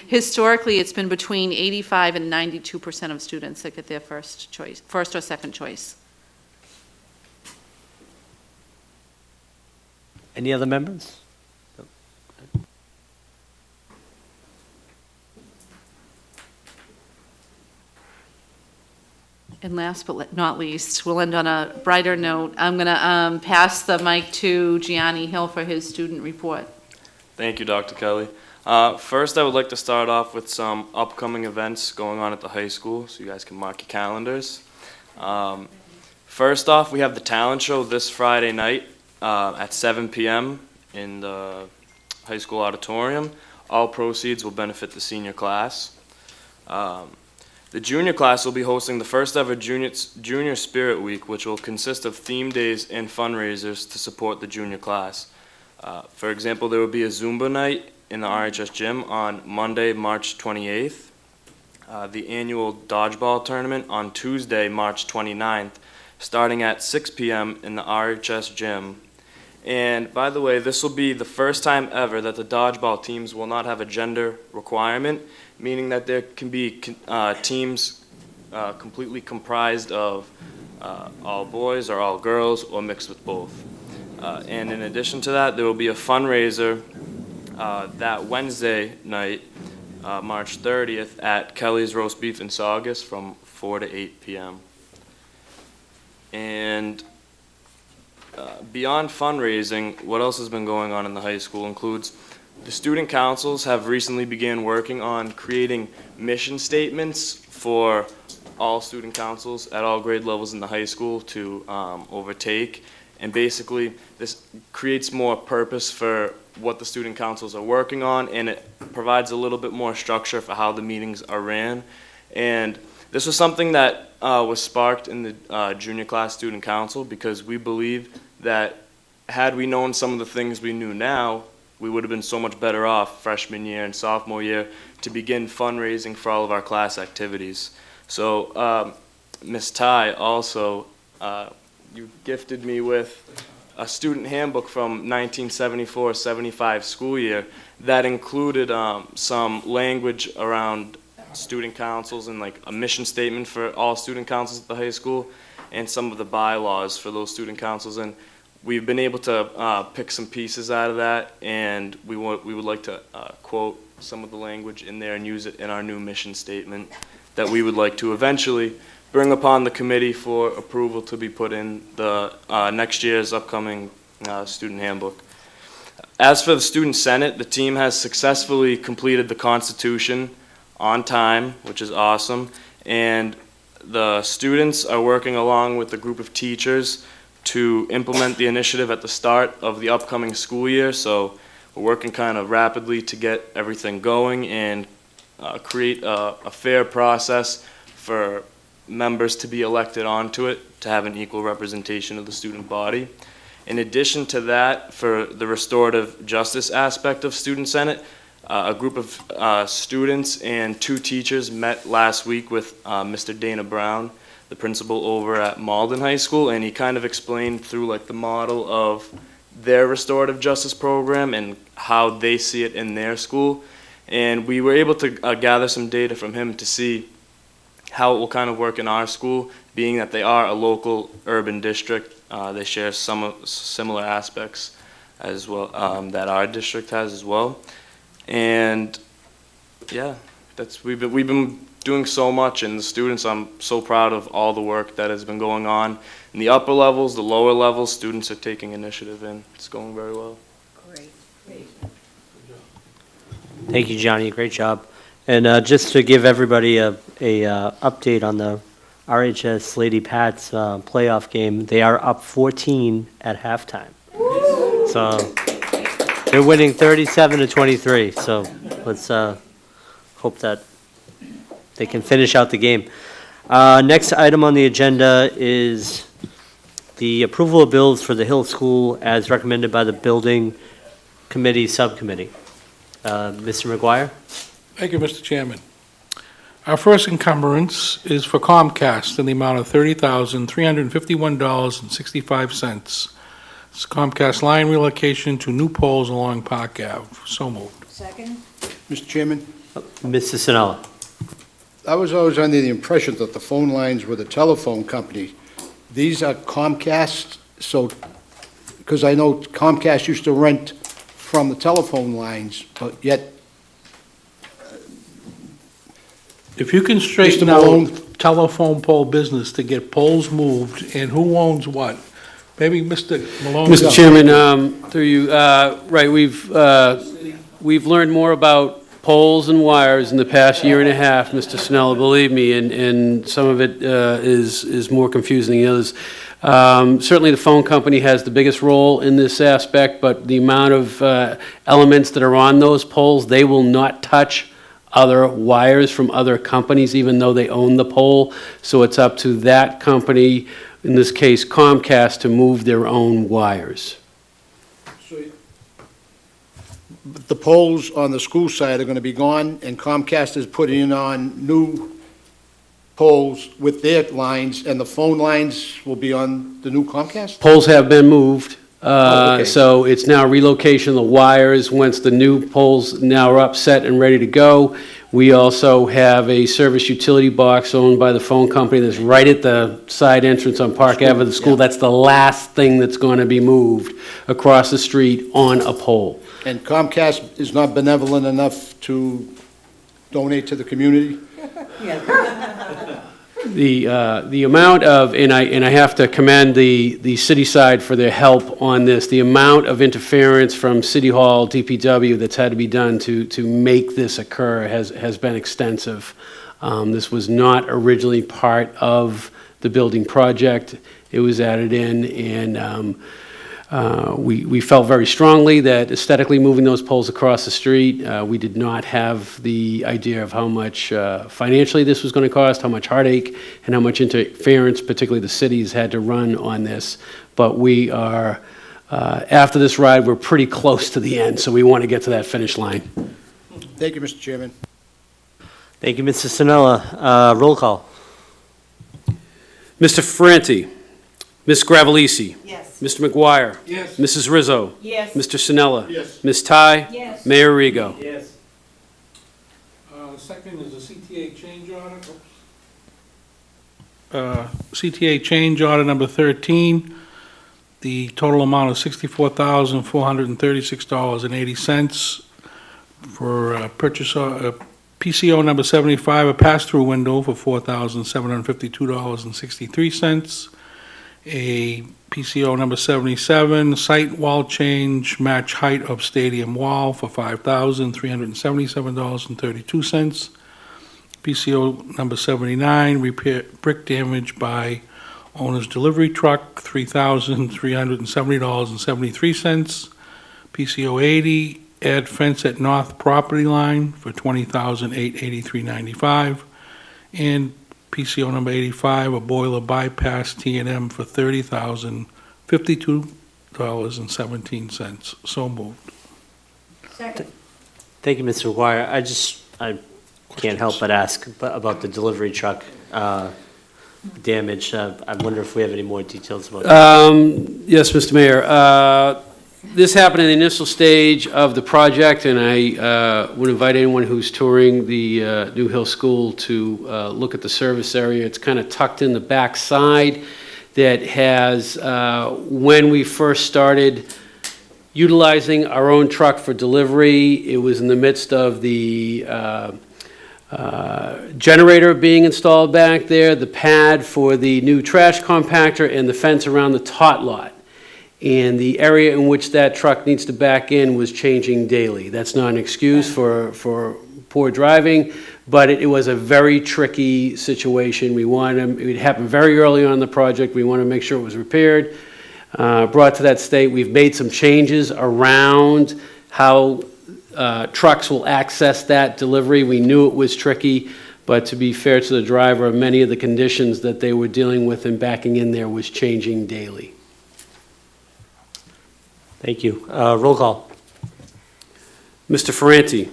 Historically, it's been between 85 and 92% of students that get their first choice, first or second choice. Any other members? And last but not least, we'll end on a brighter note. I'm going to pass the mic to Gianni Hill for his student report. Thank you, Dr. Kelly. First, I would like to start off with some upcoming events going on at the high school, so you guys can mark your calendars. First off, we have the talent show this Friday night at 7 p.m. in the high school auditorium. All proceeds will benefit the senior class. The junior class will be hosting the first ever Junior Spirit Week, which will consist of theme days and fundraisers to support the junior class. For example, there will be a Zumba night in the RHS gym on Monday, March 28th. The annual dodgeball tournament on Tuesday, March 29th, starting at 6 p.m. in the RHS gym. And by the way, this will be the first time ever that the dodgeball teams will not have a gender requirement, meaning that there can be teams completely comprised of all boys or all girls or mixed with both. And in addition to that, there will be a fundraiser that Wednesday night, March 30th, at Kelly's Roast Beef in Saugus from 4 to 8 p.m. And beyond fundraising, what else has been going on in the high school includes the student councils have recently began working on creating mission statements for all student councils at all grade levels in the high school to overtake. And basically, this creates more purpose for what the student councils are working on, and it provides a little bit more structure for how the meetings are ran. And this was something that was sparked in the junior class student council, because we believe that had we known some of the things we knew now, we would have been so much better off freshman year and sophomore year to begin fundraising for all of our class activities. So Ms. Ty also, you gifted me with a student handbook from 1974-75 school year that included some language around student councils and like a mission statement for all student councils at the high school and some of the bylaws for those student councils. And we've been able to pick some pieces out of that, and we would like to quote some of the language in there and use it in our new mission statement that we would like to eventually bring upon the committee for approval to be put in the next year's upcoming student handbook. As for the Student Senate, the team has successfully completed the Constitution on time, which is awesome, and the students are working along with a group of teachers to implement the initiative at the start of the upcoming school year. So we're working kind of rapidly to get everything going and create a fair process for members to be elected onto it to have an equal representation of the student body. In addition to that, for the restorative justice aspect of Student Senate, a group of students and 2 teachers met last week with Mr. Dana Brown, the principal over at Malden High School, and he kind of explained through like the model of their restorative justice program and how they see it in their school. And we were able to gather some data from him to see how it will kind of work in our school, being that they are a local urban district. They share some similar aspects as well that our district has as well. And yeah, we've been doing so much, and the students, I'm so proud of all the work that has been going on. In the upper levels, the lower levels, students are taking initiative, and it's going very well. Great. Thank you, Johnny. Great job. And just to give everybody a update on the RHS Lady Pats playoff game, they are up 14 at halftime. So they're winning 37-23. So let's hope that they can finish out the game. Next item on the agenda is the approval of bills for the Hill School as recommended by the Building Committee Subcommittee. Mr. McGuire? Thank you, Mr. Chairman. Our first encumbrance is for Comcast in the amount of $30,351.65. It's Comcast line relocation to new poles along Park Ave. So moved. Second? Mr. Chairman, Mr. Sinella? I was always under the impression that the phone lines were the telephone company. These are Comcast, so, because I know Comcast used to rent from the telephone lines, but yet If you can straighten out telephone pole business to get poles moved and who owns what, maybe Mr. Malone. Mr. Chairman, through you, right, we've learned more about poles and wires in the past year and a half, Mr. Snell, believe me, and some of it is more confusing than the others. Certainly, the phone company has the biggest role in this aspect, but the amount of elements that are on those poles, they will not touch other wires from other companies, even though they own the pole. So it's up to that company, in this case Comcast, to move their own wires. The poles on the school side are going to be gone, and Comcast is putting on new poles with their lines, and the phone lines will be on the new Comcast? Poles have been moved, okay. so it's now relocation of the wires. Once the new poles now are up, set, and ready to go, we also have a service utility box owned by the phone company that's right at the side entrance on Park Avenue, the school. That's the last thing that's going to be moved across the street on a pole. And Comcast is not benevolent enough to donate to the community? The amount of, and I have to commend the city side for their help on this, the amount of interference from City Hall, DPW that's had to be done to make this occur has been extensive. This was not originally part of the building project. It was added in, and we felt very strongly that aesthetically moving those poles across the street, we did not have the idea of how much financially this was going to cost, how much heartache, and how much interference, particularly the cities, had to run on this. But we are, after this ride, we're pretty close to the end, so we want to get to that finish line. Thank you, Mr. Chairman. Thank you, Mr. Sinella. Roll call. Mr. Ferranti. Ms. Gravellisi. Yes. Mr. McGuire. Yes. Mrs. Rizzo. Yes. Mr. Sinella. Yes. Ms. Ty. Yes. Mayor Rigo. Yes. Second is a CTA change order. CTA change order number 13. The total amount of $64,436.80 for purchase PCO number 75, a pass-through window for $4,752.63. A PCO number 77, site wall change, match height of stadium wall for $5,377.32. PCO number 79, repair brick damage by owner's delivery truck, $3,370.73. PCO 80, add fence at north property line for $20,883.95. And PCO number 85, a boiler bypass T&M for $30,052.17. So moved. Second. Thank you, Mr. McGuire. I can't help but ask about the delivery truck damage. I wonder if we have any more details about that. Yes, Mr. Mayor. This happened in the initial stage of the project, and I would invite anyone who's touring the New Hill School to look at the service area. It's kind of tucked in the back side that has, when we first started utilizing our own truck for delivery, it was in the midst of the generator being installed back there, the pad for the new trash compactor, and the fence around the tot lot. And the area in which that truck needs to back in was changing daily. That's not an excuse for poor driving, but it was a very tricky situation. It happened very early on in the project. We wanted to make sure it was repaired, brought to that state. We've made some changes around how trucks will access that delivery. We knew it was tricky, but to be fair to the driver, many of the conditions that they were dealing with and backing in there was changing daily. Thank you. Roll call. Mr. Ferranti.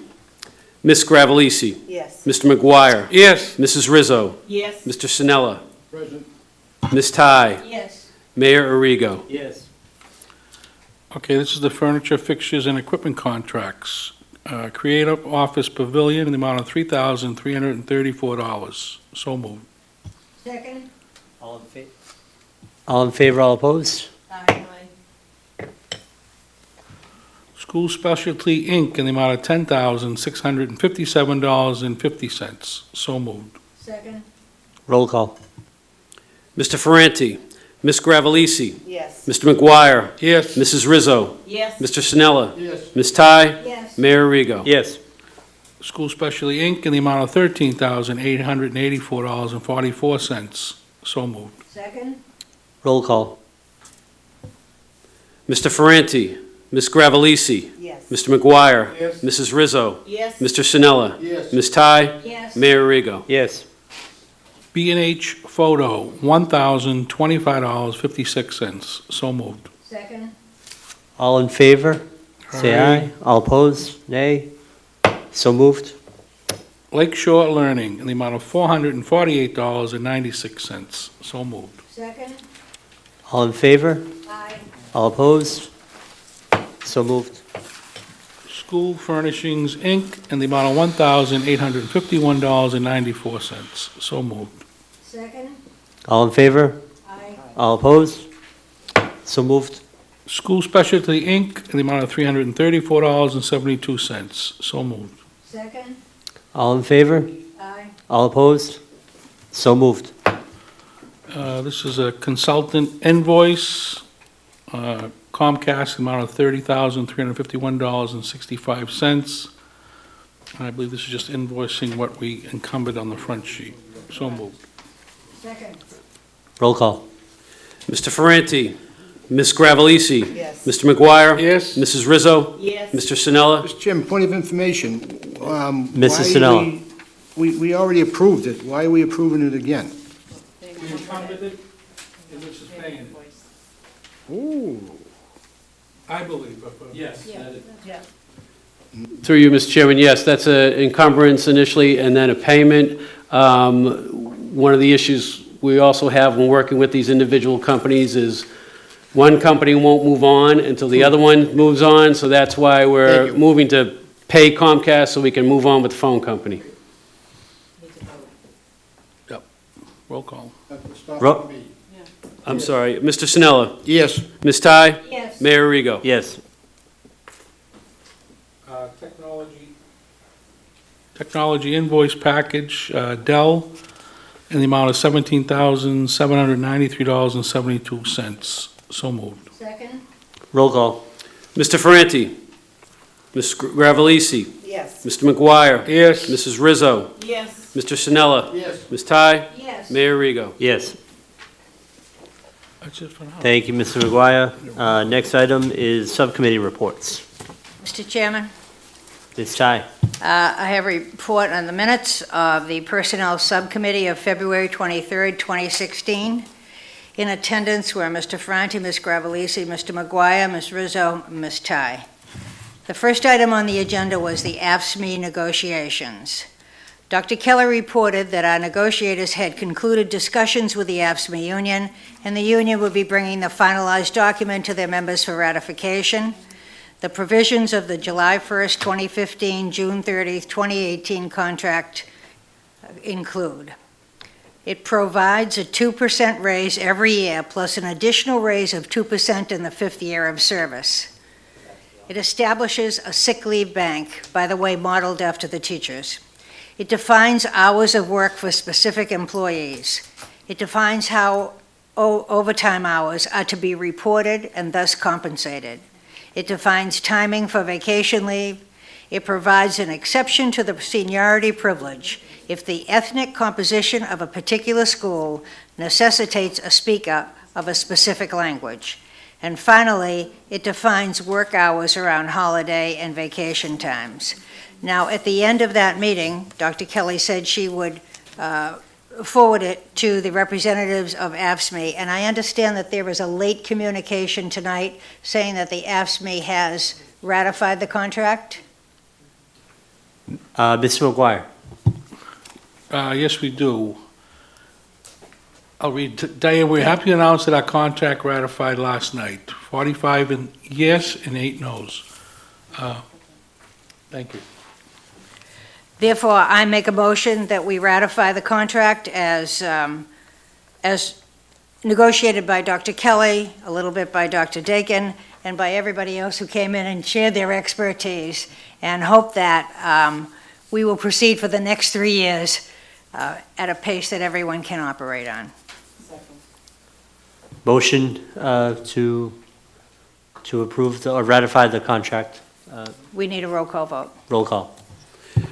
Ms. Gravellisi. Yes. Mr. McGuire. Yes. Mrs. Rizzo. Yes. Mr. Sinella. Present. Ms. Ty. Yes. Mayor Arrigo. Yes. Okay, this is the furniture, fixtures, and equipment contracts. Creative Office Pavilion in the amount of $3,334. So moved. Second. All in favor? All in favor, all opposed? Aye. School Specialty, Inc. in the amount of $10,657.50. So moved. Second. Roll call. Mr. Ferranti. Ms. Gravellisi. Yes. Mr. McGuire. Yes. Mrs. Rizzo. Yes. Mr. Sinella. Yes. Ms. Ty. Yes. Mayor Arrigo. Yes. School Specialty, Inc. in the amount of $13,884.44. So moved. Second. Roll call. Mr. Ferranti, Ms. Gravellisi. Yes. Mr. McGuire. Yes. Mrs. Rizzo. Yes. Mr. Sinella. Yes. Ms. Ty. Yes. Mayor Arrigo. Yes. B&H Photo, $1,025.56. So moved. Second? All in favor? Say Aye. aye. All opposed? Nay. So moved. Lakeshore Learning in the amount of $448.96. So moved. Second? All in favor? Aye. All opposed? So moved. School Furnishings, Inc., in the amount of $1,851.94. So moved. Second? All in favor? Aye. All opposed? So moved. School Specialty, Inc., in the amount of $334.72. So moved. Second? All in favor? Aye. All opposed? So moved. This is a consultant invoice, Comcast, the amount of $30,351.65. I believe this is just invoicing what we encumbered on the front sheet. So moved. Second? Roll call. Mr. Ferranti, Ms. Gravellisi. Yes. Mr. McGuire. Yes. Mrs. Rizzo. Yes. Mr. Sinella. Mr. Chairman, point of information. Mrs. Sinella. We already approved it. Why are we approving it again? We encumbered it, and this is paying it. Ooh. I believe. Yes. Yeah. Through you, Mr. Chairman, yes, that's an encumbrance initially and then a payment. One of the issues we also have when working with these individual companies is one company won't move on until the other one moves on, so that's why we're Thank you. moving to pay Comcast so we can move on with the phone company. Roll call. Ro- I'm sorry, Mr. Sinella. Yes. Ms. Ty. Yes. Mayor Arrigo. Yes. Technology invoice package, Dell, in the amount of $17,793.72. So moved. Second? Roll call. Mr. Ferranti. Ms. Gravellisi. Yes. Mr. McGuire. Yes. Mrs. Rizzo. Yes. Mr. Sinella. Yes. Ms. Ty. Yes. Mayor Arrigo. Yes. That's it for now. Thank you, Mr. McGuire. Next item is subcommittee reports. Mr. Chairman? Ms. Ty. I have a report on the minutes of the Personnel Subcommittee of February 23rd, 2016. In attendance were Mr. Ferranti, Ms. Gravellisi, Mr. McGuire, Ms. Rizzo, and Ms. Ty. The first item on the agenda was the AFSCME negotiations. Dr. Keller reported that our negotiators had concluded discussions with the AFSCME union, and the union would be bringing the finalized document to their members for ratification. The provisions of the July 1st, 2015, June 30th, 2018 contract include: it provides a 2% raise every year, plus an additional raise of 2% in the 5th year of service. It establishes a sick leave bank, by the way, modeled after the teachers. It defines hours of work for specific employees. It defines how overtime hours are to be reported and thus compensated. It defines timing for vacation leave. It provides an exception to the seniority privilege if the ethnic composition of a particular school necessitates a speaker of a specific language. And finally, it defines work hours around holiday and vacation times. Now, at the end of that meeting, Dr. Kelly said she would forward it to the representatives of AFSCME, and I understand that there was a late communication tonight saying that the AFSCME has ratified the contract? Mr. McGuire. Yes, we do. I'll read. Diane, we're happy to announce that our contract ratified last night. 45 yes and 8 no's. Thank you. Therefore, I make a motion that we ratify the contract as negotiated by Dr. Kelly, a little bit by Dr. Dakin, and by everybody else who came in and shared their expertise, and hope that we will proceed for the next 3 years at a pace that everyone can operate on. Motion to approve or ratify the contract. We need a roll call vote. Roll call.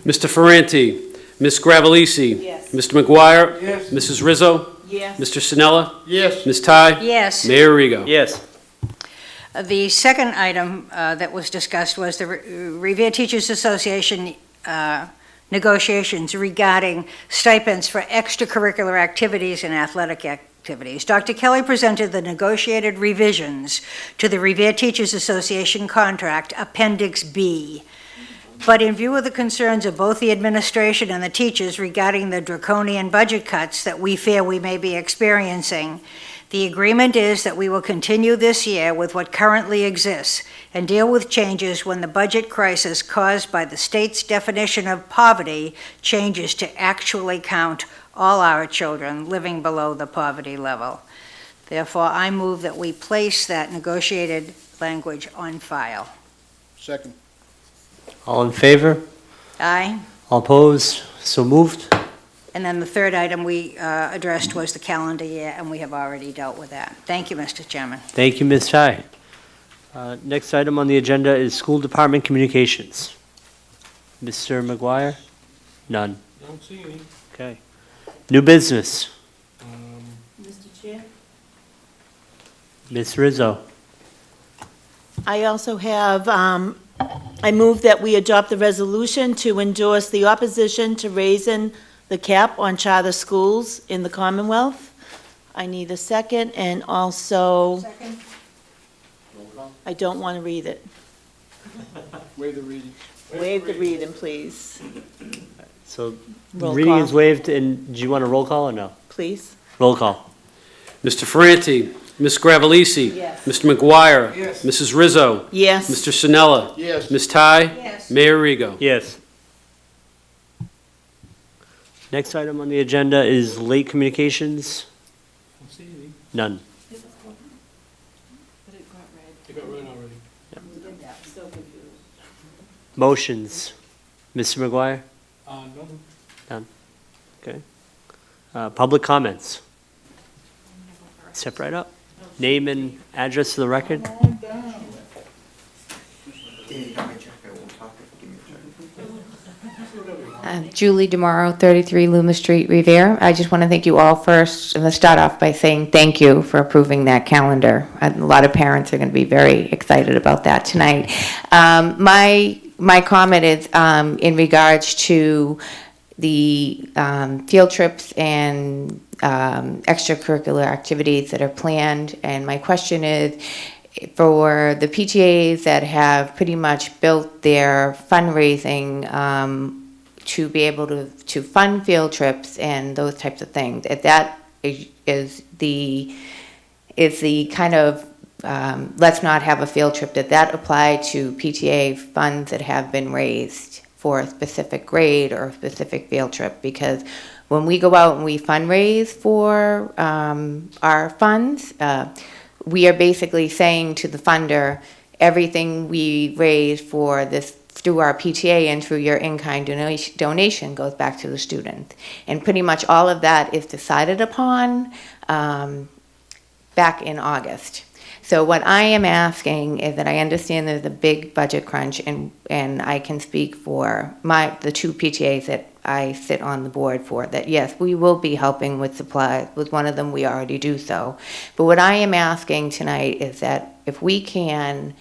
Mr. Ferranti. Ms. Gravellisi. Yes. Mr. McGuire. Yes. Mrs. Rizzo. Yes. Mr. Sinella? Yes. Ms. Ty? Yes. Mayor Rigo? Yes. The second item that was discussed was the Revere Teachers Association negotiations regarding stipends for extracurricular activities and athletic activities. Dr. Kelly presented the negotiated revisions to the Revere Teachers Association contract, Appendix B. But in view of the concerns of both the administration and the teachers regarding the draconian budget cuts that we fear we may be experiencing, the agreement is that we will continue this year with what currently exists and deal with changes when the budget crisis caused by the state's definition of poverty changes to actually count all our children living below the poverty level. Therefore, I move that we place that negotiated language on file. Second. All in favor? Aye. All opposed? So moved. And then the third item we addressed was the calendar year, and we have already dealt with that. Thank you, Mr. Chairman. Thank you, Ms. Ty. Next item on the agenda is School Department Communications. Mr. McGuire? None. Don't see any. Okay. New business. Mr. Chair? Ms. Rizzo. I also have, I move that we adopt the resolution to endorse the opposition to raising the cap on charter schools in the Commonwealth. I need a second, and also, Second. I don't want to read it. Waive the reading. Waive the reading, please. So Roll reading call. is waived, and do you want a roll call or no? Please. Roll call. Mr. Ferranti? Ms. Gravellisi? Yes. Mr. McGuire? Yes. Mrs. Rizzo? Yes. Mr. Sinella? Yes. Ms. Ty? Yes. Mayor Rigo? Yes. Next item on the agenda is late communications. Don't see any. None. They got read already. Motions. Mr. McGuire? No. None. Okay. Public comments. Step right up. Name and address to the record. Danny, give me a check. I won't talk if you give me a check. Julie DeMauro, 33 Loomis Street, Revere. I just want to thank you all first, and let's start off by saying thank you for approving that calendar. A lot of parents are going to be very excited about that tonight. My comment is in regards to the field trips and extracurricular activities that are planned, and my question is, for the PTAs that have pretty much built their fundraising to be able to fund field trips and those types of things, if that is the kind of let's not have a field trip, did that apply to PTA funds that have been raised for a specific grade or a specific field trip? Because when we go out and we fundraise for our funds, we are basically saying to the funder, everything we raise for this through our PTA and through your in-kind donation goes back to the student. And pretty much all of that is decided upon back in August. So what I am asking is that I understand there's a big budget crunch, and I can speak for the two PTAs that I sit on the board for, that yes, we will be helping with supplies. With one of them, we already do so. But what I am asking tonight is that if we can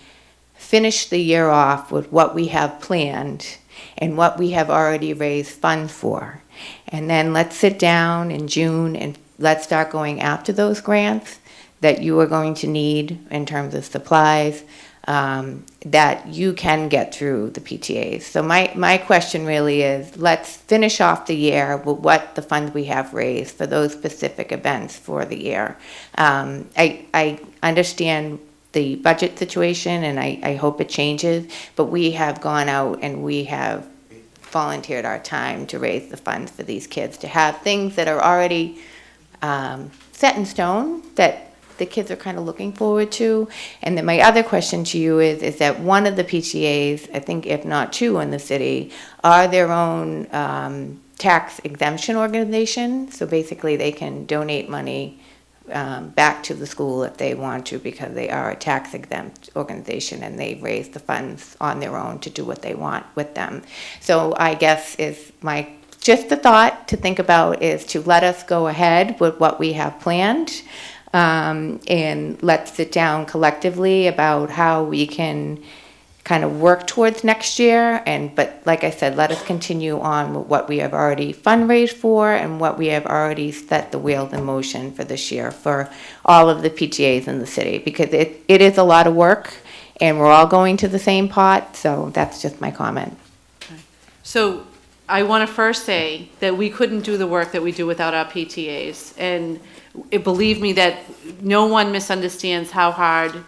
finish the year off with what we have planned and what we have already raised funds for, and then let's sit down in June and let's start going after those grants that you are going to need in terms of supplies, that you can get through the PTAs. So my question really is, let's finish off the year with what the funds we have raised for those specific events for the year. I understand the budget situation, and I hope it changes, but we have gone out and we have volunteered our time to raise the funds for these kids, to have things that are already set in stone that the kids are kind of looking forward to. And then my other question to you is that one of the PTAs, I think if not two in the city, are their own tax exemption organization. So basically they can donate money back to the school if they want to, because they are a tax exempt organization and they raise the funds on their own to do what they want with them. So I guess is my just a thought to think about is to let us go ahead with what we have planned, and let's sit down collectively about how we can kind of work towards next year. But like I said, let us continue on with what we have already fundraised for and what we have already set the wheels in motion for this year for all of the PTAs in the city, because it is a lot of work and we're all going to the same pot. So that's just my comment. So I want to first say that we couldn't do the work that we do without our PTAs. And believe me that no one misunderstands how hard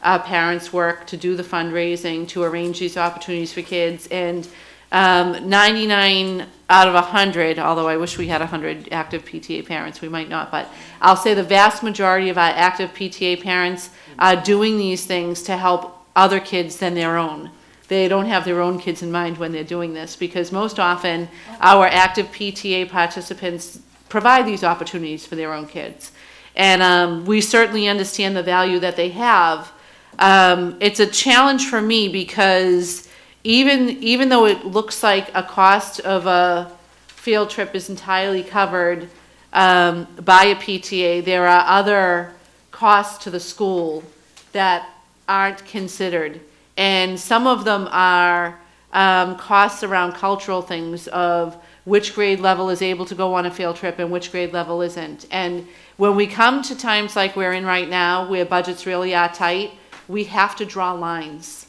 parents work to do the fundraising, to arrange these opportunities for kids. And 99 out of 100, although I wish we had 100 active PTA parents, we might not, but I'll say the vast majority of our active PTA parents are doing these things to help other kids than their own. They don't have their own kids in mind when they're doing this, because most often our active PTA participants provide these opportunities for their own kids. And we certainly understand the value that they have. It's a challenge for me because even though it looks like a cost of a field trip is entirely covered by a PTA, there are other costs to the school that aren't considered. And some of them are costs around cultural things of which grade level is able to go on a field trip and which grade level isn't. And when we come to times like we're in right now, where budgets really are tight, we have to draw lines.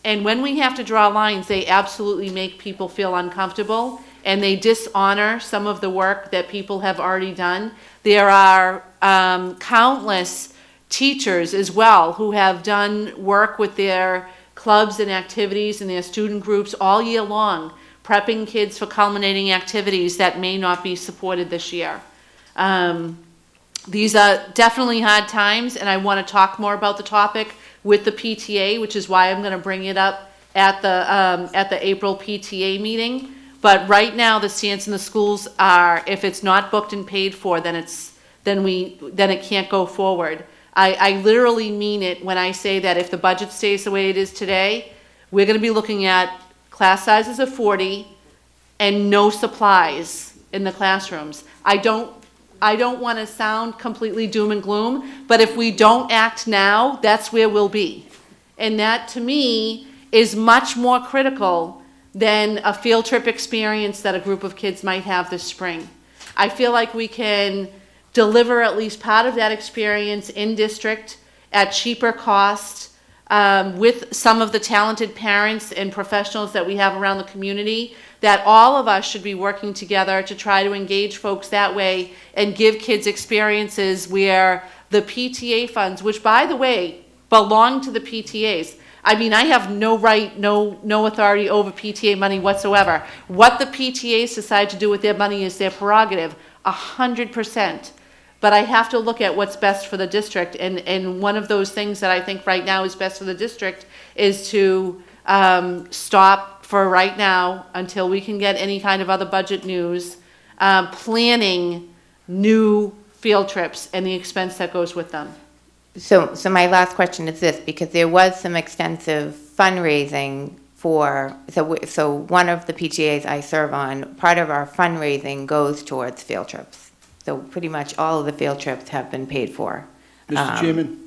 And when we have to draw lines, they absolutely make people feel uncomfortable, and they dishonor some of the work that people have already done. There are countless teachers as well who have done work with their clubs and activities and their student groups all year long, prepping kids for culminating activities that may not be supported this year. These are definitely hard times, and I want to talk more about the topic with the PTA, which is why I'm going to bring it up at the April PTA meeting. But right now, the stance in the schools are, if it's not booked and paid for, then it can't go forward. I literally mean it when I say that if the budget stays the way it is today, we're going to be looking at class sizes of 40 and no supplies in the classrooms. I don't want to sound completely doom and gloom, but if we don't act now, that's where we'll be. And that, to me, is much more critical than a field trip experience that a group of kids might have this spring. I feel like we can deliver at least part of that experience in district at cheaper cost with some of the talented parents and professionals that we have around the community, that all of us should be working together to try to engage folks that way and give kids experiences where the PTA funds, which by the way, belong to the PTAs. I mean, I have no right, no authority over PTA money whatsoever. What the PTAs decide to do with their money is their prerogative, 100%. But I have to look at what's best for the district, and one of those things that I think right now is best for the district is to stop for right now until we can get any kind of other budget news, planning new field trips and the expense that goes with them. So my last question is this, because there was some extensive fundraising for, so one of the PTAs I serve on, part of our fundraising goes towards field trips. So pretty much all of the field trips have been paid for. Mr. Chairman?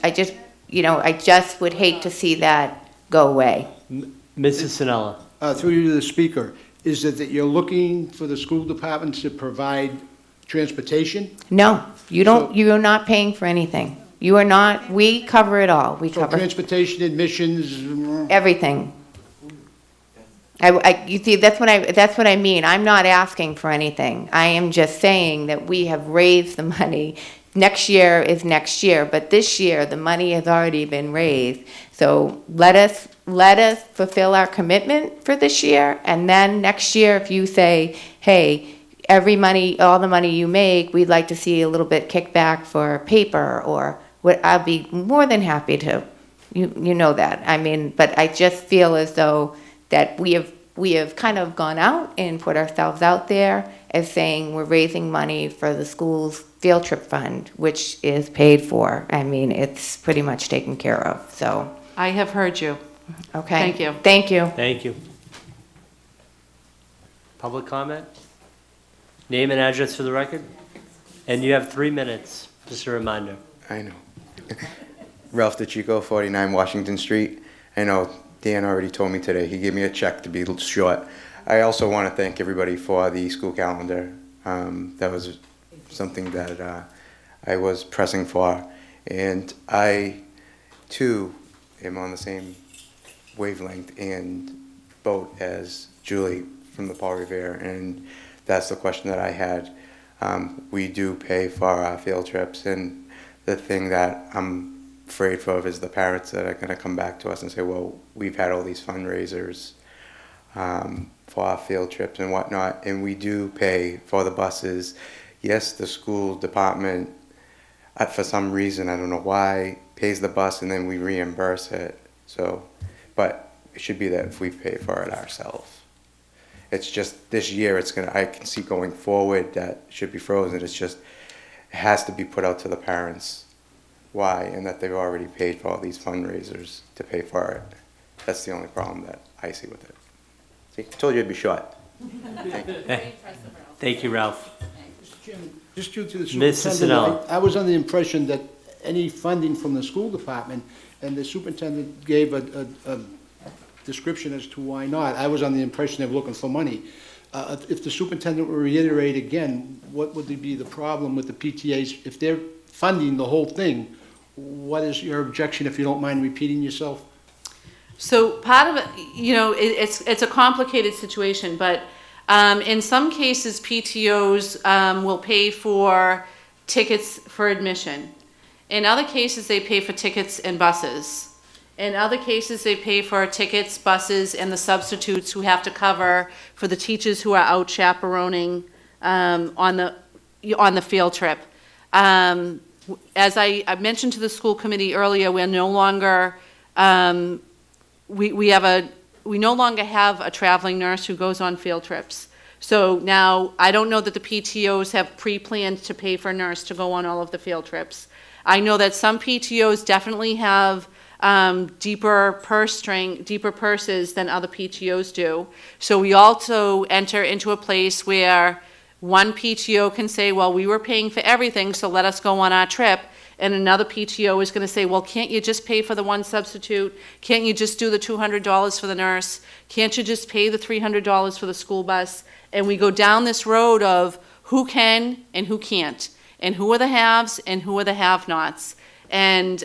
I just would hate to see that go away. Mrs. Sinella. Through you to the speaker, is it that you're looking for the school department to provide transportation? No, you don't. You're not paying for anything. You are not. We cover it all. We cover transportation, admissions, everything. You see, that's what I mean. I'm not asking for anything. I am just saying that we have raised the money. Next year is next year, but this year the money has already been raised. So let us fulfill our commitment for this year, and then next year, if you say, hey, all the money you make, we'd like to see a little bit kickback for paper or what, I'll be more than happy to. You know that. I mean, but I just feel as though that we have kind of gone out and put ourselves out there as saying we're raising money for the school's field trip fund, which is paid for. I mean, it's pretty much taken care of. So I have heard you. Okay. Thank you. Thank you. Thank you. Public comment? Name and address for the record? And you have 3 minutes, just a reminder. I know. Ralph DeChico, 49 Washington Street. I know Dan already told me today, he gave me a check to be short. I also want to thank everybody for the school calendar. That was something that I was pressing for. And I, too, am on the same wavelength and boat as Julie from the Paul Revere. And that's the question that I had. We do pay for our field trips, and the thing that I'm afraid of is the parents that are going to come back to us and say, well, we've had all these fundraisers for our field trips and whatnot, and we do pay for the buses. Yes, the school department, for some reason, I don't know why, pays the bus and then we reimburse it. So, but it should be that if we pay for it ourselves. It's just this year, I can see going forward that should be frozen. It's just, it has to be put out to the parents why, and that they've already paid for all these fundraisers to pay for it. That's the only problem that I see with it. See, I told you it'd be short. Thank you, Ralph. Mr. Chairman, just due to the Mr. superintendent, Sinella. I was under the impression that any funding from the school department, and the superintendent gave a description as to why not. I was under the impression they were looking for money. If the superintendent would reiterate again, what would be the problem with the PTAs? If they're funding the whole thing, what is your objection, if you don't mind repeating yourself? So part of it, it's a complicated situation, but in some cases, PTOs will pay for tickets for admission. In other cases, they pay for tickets and buses. In other cases, they pay for tickets, buses, and the substitutes who have to cover for the teachers who are out chaperoning on the field trip. As I mentioned to the school committee earlier, we're no longer we no longer have a traveling nurse who goes on field trips. So now I don't know that the PTOs have pre-planned to pay for a nurse to go on all of the field trips. I know that some PTOs definitely have deeper purses than other PTOs do. So we also enter into a place where one PTO can say, well, we were paying for everything, so let us go on our trip. And another PTO is going to say, well, can't you just pay for the one substitute? Can't you just do the $200 for the nurse? Can't you just pay the $300 for the school bus? And we go down this road of who can and who can't, and who are the haves and who are the have-nots, and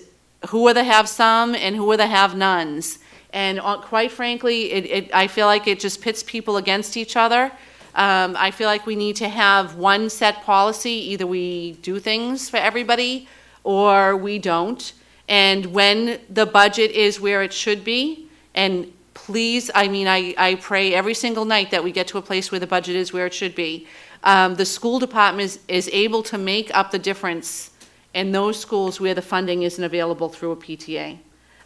who are the have-some and who are the have-nones. And quite frankly, I feel like it just pits people against each other. I feel like we need to have one set policy. Either we do things for everybody or we don't. And when the budget is where it should be, and please, I pray every single night that we get to a place where the budget is where it should be. The school department is able to make up the difference in those schools where the funding isn't available through a PTA.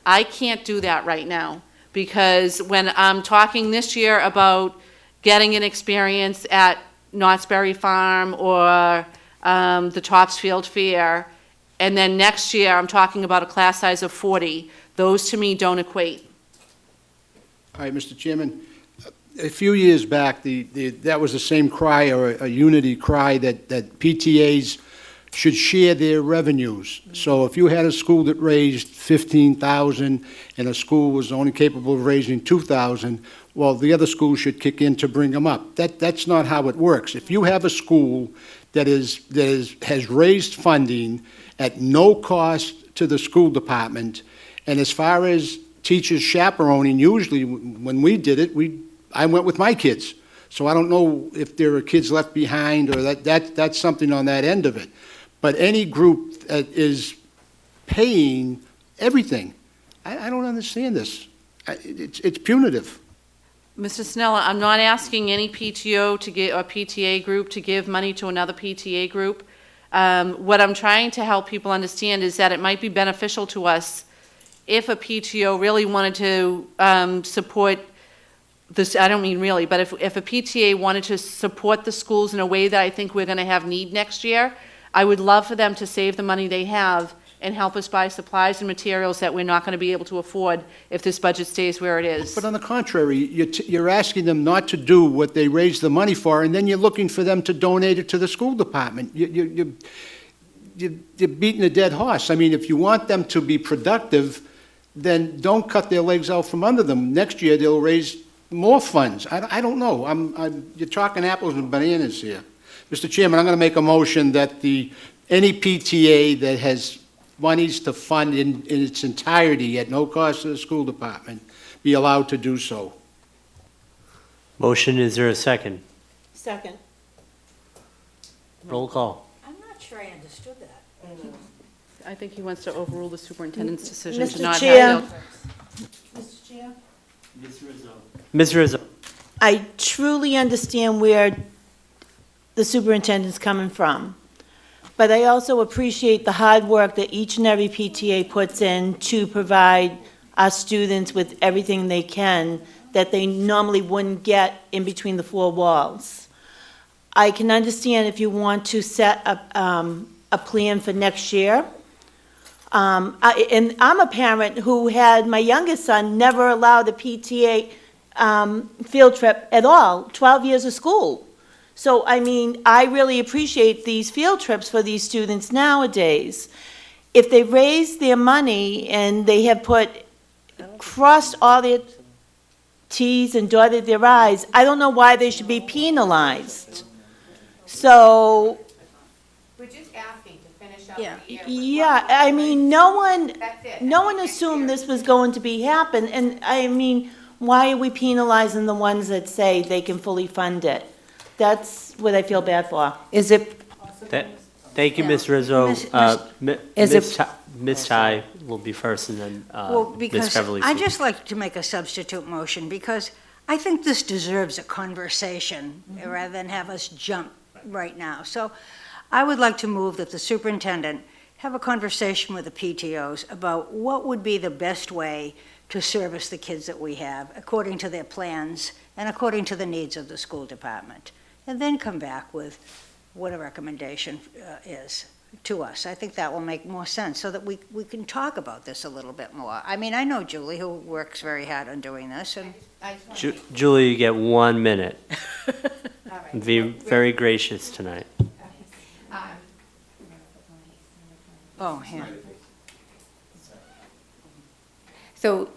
I can't do that right now, because when I'm talking this year about getting an experience at Knott's Berry Farm or the Topsfield Fair, and then next year I'm talking about a class size of 40, those to me don't equate. All right, Mr. Chairman, a few years back, that was the same cry, or a unity cry, that PTAs should share their revenues. So if you had a school that raised $15,000 and a school was only capable of raising $2,000, well, the other school should kick in to bring them up. That's not how it works. If you have a school that has raised funding at no cost to the school department, and as far as teachers chaperoning, usually when we did it, I went with my kids. So I don't know if there are kids left behind, or that's something on that end of it. But any group that is paying everything, I don't understand this. It's punitive. Mr. Snella, I'm not asking any PTO to give, or PTA group to give money to another PTA group. What I'm trying to help people understand is that it might be beneficial to us if a PTO really wanted to support this. I don't mean really, but if a PTA wanted to support the schools in a way that I think we're going to have need next year, I would love for them to save the money they have and help us buy supplies and materials that we're not going to be able to afford if this budget stays where it is. But on the contrary, you're asking them not to do what they raised the money for, and then you're looking for them to donate it to the school department. You're beating a dead horse. I mean, if you want them to be productive, then don't cut their legs out from under them. Next year, they'll raise more funds. I don't know. You're talking apples and bananas here. Mr. Chairman, I'm going to make a motion that any PTA that has monies to fund in its entirety at no cost to the school department be allowed to do so. Motion, is there a second? Second. Roll call. I'm not sure I understood that. I think he wants to overrule the superintendent's decision to Mr. not Chair. have Mr. Chair? Ms. Rizzo. I truly understand where the superintendent's coming from, but I also appreciate the hard work that each and every PTA puts in to provide our students with everything they can that they normally wouldn't get in between the four walls. I can understand if you want to set a plan for next year. And I'm a parent who had my youngest son never allowed a PTA field trip at all, 12 years of school. So, I mean, I really appreciate these field trips for these students nowadays. If they raise their money and they have crossed all their T's and dotted their I's, I don't know why they should be penalized. So, We're just asking to finish up the year. yeah, I mean, no one assumed this was going to be happen, and I mean, why are we penalizing the ones that say they can fully fund it? That's what I feel bad for. Is it, Thank you, Ms. Rizzo. Is it- Ms. Ty will be first, and then Well, Ms. because Crevelisi. I'd just like to make a substitute motion, because I think this deserves a conversation rather than have us jump right now. So I would like to move that the superintendent have a conversation with the PTOs about what would be the best way to service the kids that we have, according to their plans and according to the needs of the school department, and then come back with what a recommendation is to us. I think that will make more sense, so that we can talk about this a little bit more. I mean, I know Julie, who works very hard on doing this, and Julie, you get 1 minute. Be very gracious tonight. oh, yeah. So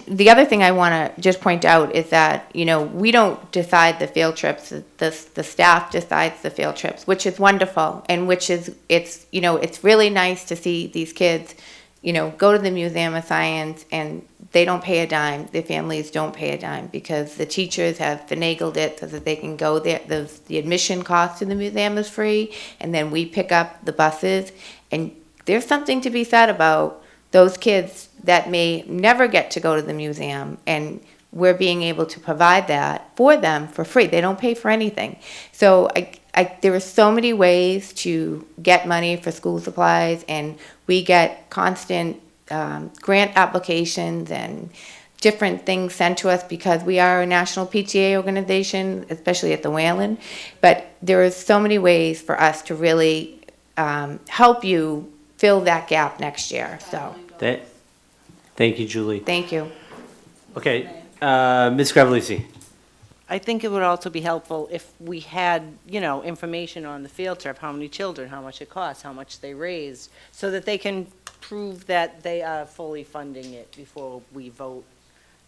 the other thing I want to just point out is that, we don't decide the field trips, the staff decides the field trips, which is wonderful, and it's really nice to see these kids, go to the Museum of Science, and they don't pay a dime, their families don't pay a dime, because the teachers have finagled it so that they can go there. The admission cost to the museum is free, and then we pick up the buses, and there's something to be said about those kids that may never get to go to the museum, and we're being able to provide that for them for free. They don't pay for anything. So there are so many ways to get money for school supplies, and we get constant grant applications and different things sent to us because we are a national PTA organization, especially at the Whalen. But there are so many ways for us to really help you fill that gap next year. So. Thank you, Julie. Thank you. Okay, Ms. Crevelisi. I think it would also be helpful if we had, information on the field trip, how many children, how much it costs, how much they raised, so that they can prove that they are fully funding it before we vote,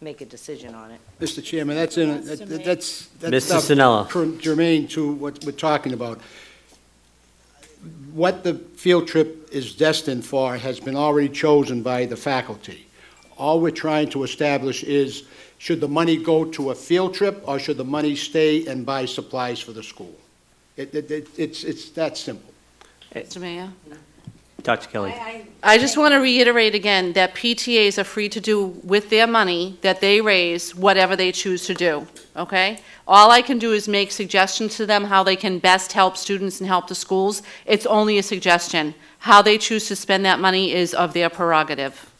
make a decision on it. Mr. Chairman, that's Mr. not Sinella. germane to what we're talking about. What the field trip is destined for has been already chosen by the faculty. All we're trying to establish is, should the money go to a field trip, or should the money stay and buy supplies for the school? It's that simple. Mr. Mayor? Dr. Kelly. I just want to reiterate again that PTAs are free to do with their money that they raise whatever they choose to do, okay? All I can do is make suggestions to them how they can best help students and help the schools. It's only a suggestion. How they choose to spend that money is of their prerogative.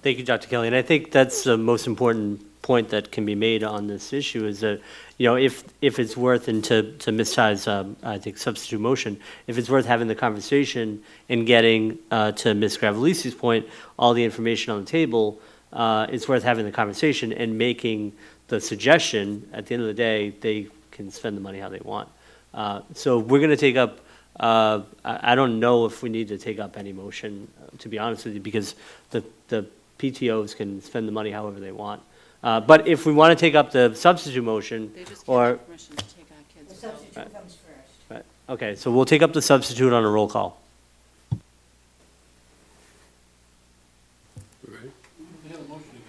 Thank you, Dr. Kelly. And I think that's the most important point that can be made on this issue is that, if it's worth, and to Ms. Ty's, I think, substitute motion, if it's worth having the conversation and getting, to Ms. Gravelisi's point, all the information on the table, it's worth having the conversation and making the suggestion. At the end of the day, they can spend the money how they want. So we're going to take up, I don't know if we need to take up any motion, to be honest with you, because the PTOs can spend the money however they want. But if we want to take up the substitute motion, or... The substitute comes first. Right. Okay, so we'll take up the substitute on a roll call.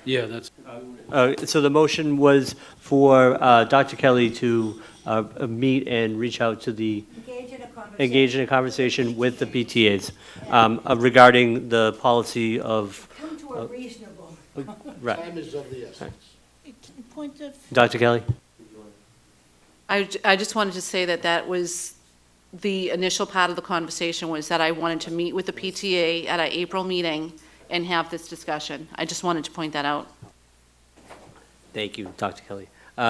Yeah, that's. So the motion was for Dr. Kelly to meet and reach out to the... Engage in a conversation with the PTAs regarding the policy of... Come to a reasonable... Right. Time is of the essence. Point of Dr. Kelly? I just wanted to say that was the initial part of the conversation, was that I wanted to meet with the PTA at our April meeting and have this discussion. I just wanted to point that out. Thank you, Dr. Kelly.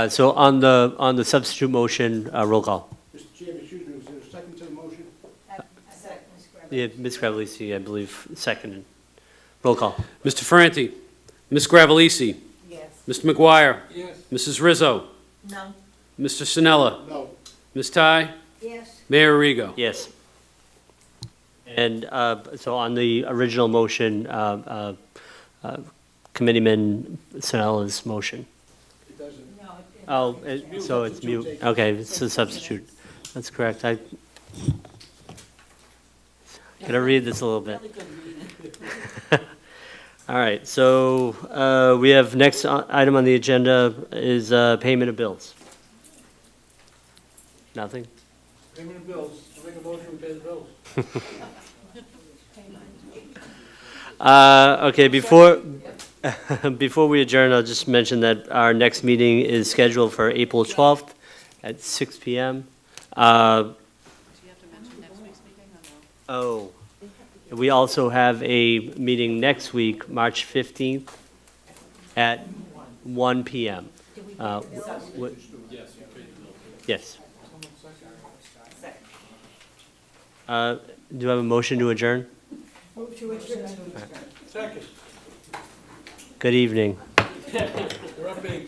So on the substitute motion, roll call. Mr. Chairman, excuse me, was there a second to the motion? Yeah, Ms. Gravelisi, I believe, seconded. Roll call. Mr. Ferranti. Ms. Gravelisi. Yes. Mr. McGuire. Yes. Mrs. Rizzo. No. Mr. Sinella. No. Ms. Ty. Yes. Mayor Arrigo. Yes. And so on the original motion, Committeeman Sinella's motion. It doesn't. No. Oh, so it's mute. Okay, it's a substitute. That's correct. I gotta read this a little bit. All right, so we have next item on the agenda is payment of bills. Nothing? Payment of bills. I make a motion to pay the bills. Okay, before we adjourn, I'll just mention that our next meeting is scheduled for April 12th at 6 p.m. Oh, we also have a meeting next week, March 15th at 1 p.m. Yes. Do I have a motion to adjourn? Move to adjourn. Second. Good evening. You're up, big.